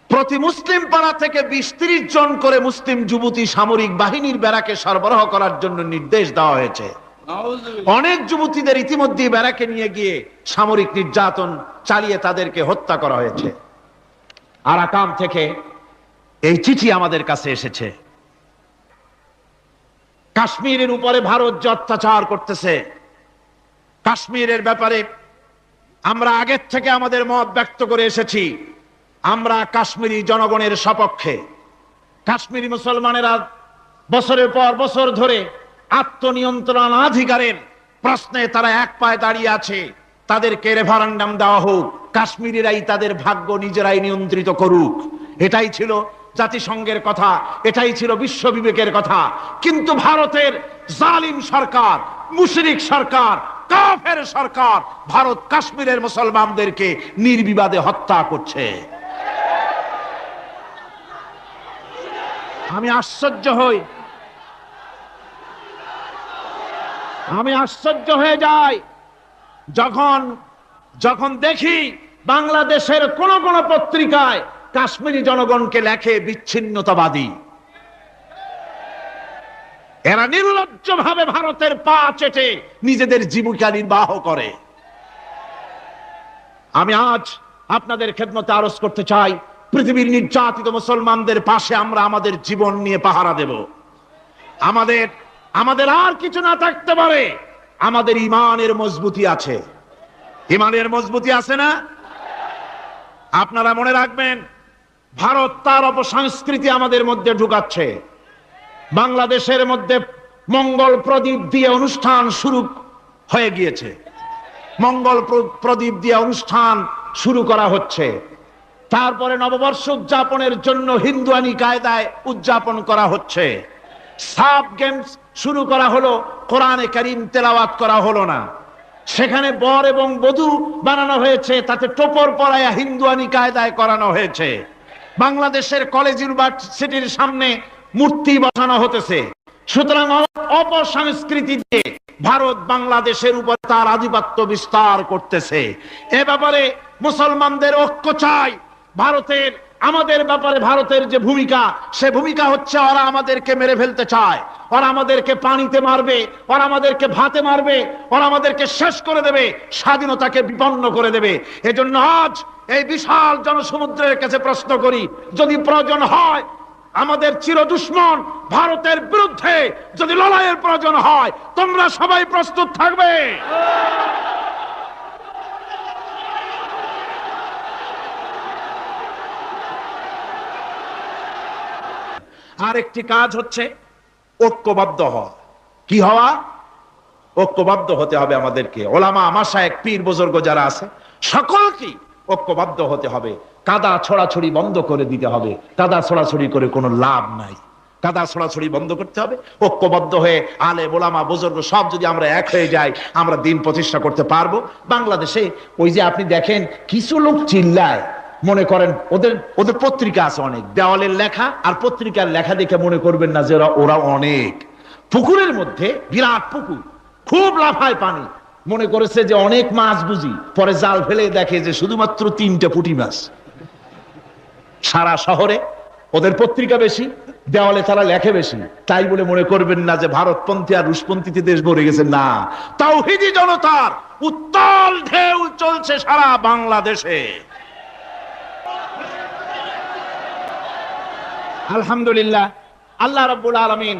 প্রতি মুসলিম পাড়া থেকে 20-30 জন করে মুসলিম যুবতী সামরিক বাহিনীর ব্যারাকে সরবরাহ করার জন্য নির্দেশ দেওয়া হয়েছে। অনেক যুবতীদের ইতিমধ্যে ব্যারাকে নিয়ে গিয়ে সামরিক নির্যাতন চালিয়ে তাদেরকে হত্যা করা হয়েছে। আরাকান থেকে এই চিঠি আমাদের কাছে এসেছে। কাশ্মীরের উপরে ভারত যে অত্যাচার করতেছে, কাশ্মীরের ব্যাপারে আমরা আগের থেকে আমাদের মত ব্যক্ত করে এসেছি। আমরা কাশ্মীরি জনগণের সপক্ষে। কাশ্মীরি মুসলমানেরা বছরের পর বছর ধরে আত্মনিয়ন্ত্রণাধিকারের প্রশ্নে তারা এক পায়ে দাঁড়িয়ে আছে। তাদেরকে রেফারেন্ডাম দেওয়া হোক, কাশ্মীরিরাই তাদের ভাগ্য নিজেরাই নিয়ন্ত্রিত করুক, এটাই ছিল জাতিসংঘের কথা, এটাই ছিল বিশ্ব বিবেকের কথা। কিন্তু ভারতের জালিম সরকার মুশরিক সরকার, কাফের সরকার ভারত কাশ্মীরের মুসলমানদেরকে নির্বিবাদে হত্যা করছে। আমি আশ্চর্য হয়ে যাই যখন দেখি বাংলাদেশের কোন কোন পত্রিকায় কাশ্মীরি জনগণকে লেখে বিচ্ছিন্নতাবাদী। এরা নির্লজ্জভাবে ভারতের পা চেটে নিজেদের জীবিকা নির্বাহ করে। আমি আজ আপনাদের খেদমতে আরজ করতে চাই, পৃথিবীর নির্যাতিত মুসলমানদের পাশে আমরা আমাদের জীবন নিয়ে পাহারা দেব। আমাদের আর কিছু না থাকতে পারে, আমাদের ঈমানের মজবুতি আছে। ঈমানের মজবুতি আছে না? আপনারা মনে রাখবেন, ভারত তার অপসংস্কৃতি আমাদের মধ্যে ঢুকাচ্ছে। বাংলাদেশের মধ্যে মঙ্গল প্রদীপ দিয়ে অনুষ্ঠান শুরু হয়ে গিয়েছে, মঙ্গল প্রদীপ দিয়ে অনুষ্ঠান শুরু করা হচ্ছে। তারপরে নববর্ষ উদযাপনের জন্য হিন্দুয়ানি কায়দায় উদযাপন করা হচ্ছে। সাব গেমস শুরু করা হলো, কোরআনে কারীম তেলাওয়াত করা হলো না। সেখানে বর এবং বধূ বানানো হয়েছে, তাতে টোপর পরায়া হিন্দুয়ানি কায়দায় করানো হয়েছে। বাংলাদেশের কলেজ ইউনিভার্সিটির সামনে মূর্তি বসানো হতেছে। সুতরাং অপসংস্কৃতি দিয়ে ভারত বাংলাদেশের উপর তার আধিপত্য বিস্তার করতেছে। এ ব্যাপারে মুসলমানদের ঐক্য চাই। আমাদের ব্যাপারে ভারতের যে ভূমিকা, সে ভূমিকা হচ্ছে ওরা আমাদেরকে মেরে ফেলতে চায়, ওরা আমাদেরকে পানিতে মারবে, ওরা আমাদেরকে ভাতে মারবে, ওরা আমাদেরকে শেষ করে দেবে, স্বাধীনতাকে বিপন্ন করে দেবে। এজন্য আজ এই বিশাল জনসমুদ্রের কাছে প্রশ্ন করি, যদি প্রয়োজন হয় আমাদের চির দুশ্মন ভারতের বিরুদ্ধে যদি লড়াইয়ের প্রয়োজন হয়, তোমরা সবাই প্রস্তুত থাকবে। আরেকটি কাজ হচ্ছে ঐক্যবদ্ধ হওয়া। কি হওয়া? ঐক্যবদ্ধ হতে হবে আমাদেরকে। ওলামা, মাশায়েখ, পীর বুজুর্গ যারা আছে সকলকে ঐক্যবদ্ধ হতে হবে। কাদা ছড়াছড়ি বন্ধ করে দিতে হবে। কাদা ছড়াছড়ি করে কোনো লাভ নাই। কাদা ছড়াছড়ি বন্ধ করতে হবে। ঐক্যবদ্ধ হয়ে আলেম, ওলামা, বুজুর্গ সব যদি আমরা এক হয়ে যাই, আমরা দিন প্রতিষ্ঠা করতে পারবো। বাংলাদেশে ওই যে আপনি দেখেন কিছু লোক চিল্লায়, মনে করেন ওদের পত্রিকা আছে অনেক, দেওয়ালের লেখা আর পত্রিকার লেখা দেখে মনে করবেন না যে ওরা অনেক। পুকুরের মধ্যে বিরাট পুকুর, খুব লাফায় পানি, মনে করেছে যে অনেক মাছ বুঝি, পরে জাল ফেলে দেখে যে শুধুমাত্র 3টে পুঁটি মাছ। সারা শহরে ওদের পত্রিকা বেশি, দেওয়ালে তারা লেখে বেশি, তাই বলে মনে করবেন না যে ভারতপন্থী আর রুশপন্থীতে দেশ ভরে গেছে। না, তাওহীদি জনতার উত্তাল ঢেউ চলছে সারা বাংলাদেশে। আলহামদুলিল্লাহ, আল্লাহ রাব্বুল আলামিন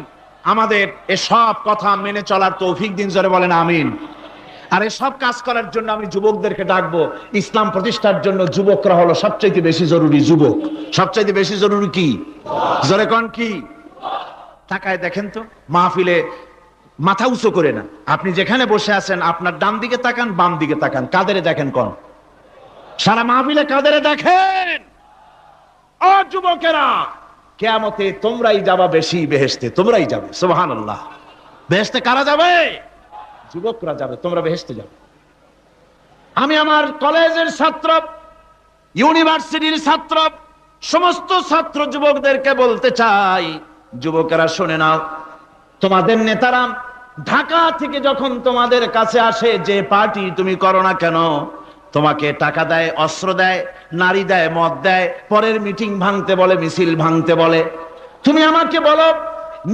আমাদের এসব কথা মেনে চলার তৌফিক দিন। জোরে বলেন আমিন। আর এসব কাজ করার জন্য আমি যুবকদেরকে ডাকবো। ইসলাম প্রতিষ্ঠার জন্য যুবকরা হলো সবচাইতে বেশি জরুরি। যুবক সবচাইতে বেশি জরুরি কি? জোরে কোন কি? তাকায় দেখেন তো, মাহফিলে মাথা উঁচু করে না, আপনি যেখানে বসে আছেন আপনার ডান দিকে তাকান, বাম দিকে তাকান, কাদেরে দেখেন? কোন? সারা মাহফিলে কাদেরে দেখেন? ও যুবকেরা, কিয়ামতে তোমরাই যাবা বেশি বেহেশতে, তোমরাই যাবে। সুবহানাল্লাহ। বেহেশতে কারা যাবে? যুবকরা যাবে, তোমরা বেহেশতে যাবে। আমি আমার কলেজের ছাত্র, ইউনিভার্সিটির ছাত্র, সমস্ত ছাত্র যুবকদেরকে বলতে চাই, যুবকেরা শুনে নাও, তোমাদের নেতারা ঢাকা থেকে যখন তোমাদের কাছে আসে, যে পার্টি তুমি করো না কেন, তোমাকে টাকা দেয়, অস্ত্র দেয়, নারী দেয়, মদ দেয়, পরের মিটিং ভাঙতে বলে, মিছিল ভাঙতে বলে। তুমি আমাকে বলো,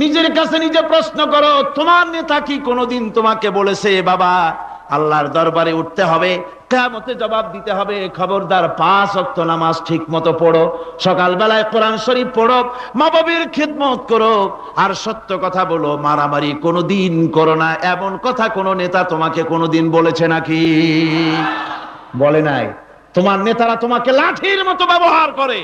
নিজের কাছে নিজে প্রশ্ন করো, তোমার নেতা কি কোনোদিন তোমাকে বলেছে বাবা আল্লাহর দরবারে উঠতে হবে, কিয়ামতে জবাব দিতে হবে, খবরদার 5 ওয়াক্ত নামাজ ঠিক মতো পড়ো, সকালবেলায় কোরআন শরীফ পড়ো, মা বাবার খিদমত করো, আর সত্য কথা বলো, মারামারি কোনোদিন করো না, এমন কথা কোন নেতা তোমাকে কোনোদিন বলেছে নাকি? বলে নাই। তোমার নেতারা তোমাকে লাঠির মতো ব্যবহার করে।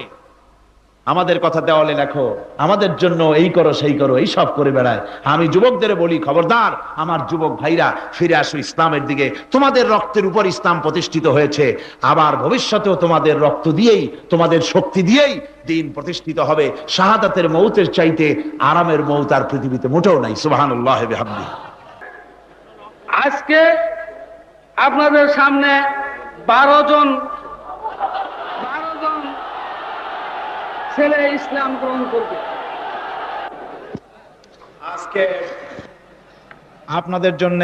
আমাদের কথা দেওয়ালে লেখো, আমাদের জন্য এই করো সেই করো, এই সব করে বেড়ায়। আমি যুবকদের বলি, খবরদার আমার যুবক ভাইরা, ফিরে আসো ইসলামের দিকে। তোমাদের রক্তের উপর ইসলাম প্রতিষ্ঠিত হয়েছে, আবার ভবিষ্যতেও তোমাদের রক্ত দিয়েই, তোমাদের শক্তি দিয়েই দিন প্রতিষ্ঠিত হবে। শাহাদাতের মৌতের চাইতে আরামের মৌত আর পৃথিবীতে মোটেও নাই। সুবহানাল্লাহ বিহামদিহি। আজকে আপনাদের সামনে 12 জন ছেলে ইসলাম গ্রহণ করবে। আজকে আপনাদের জন্য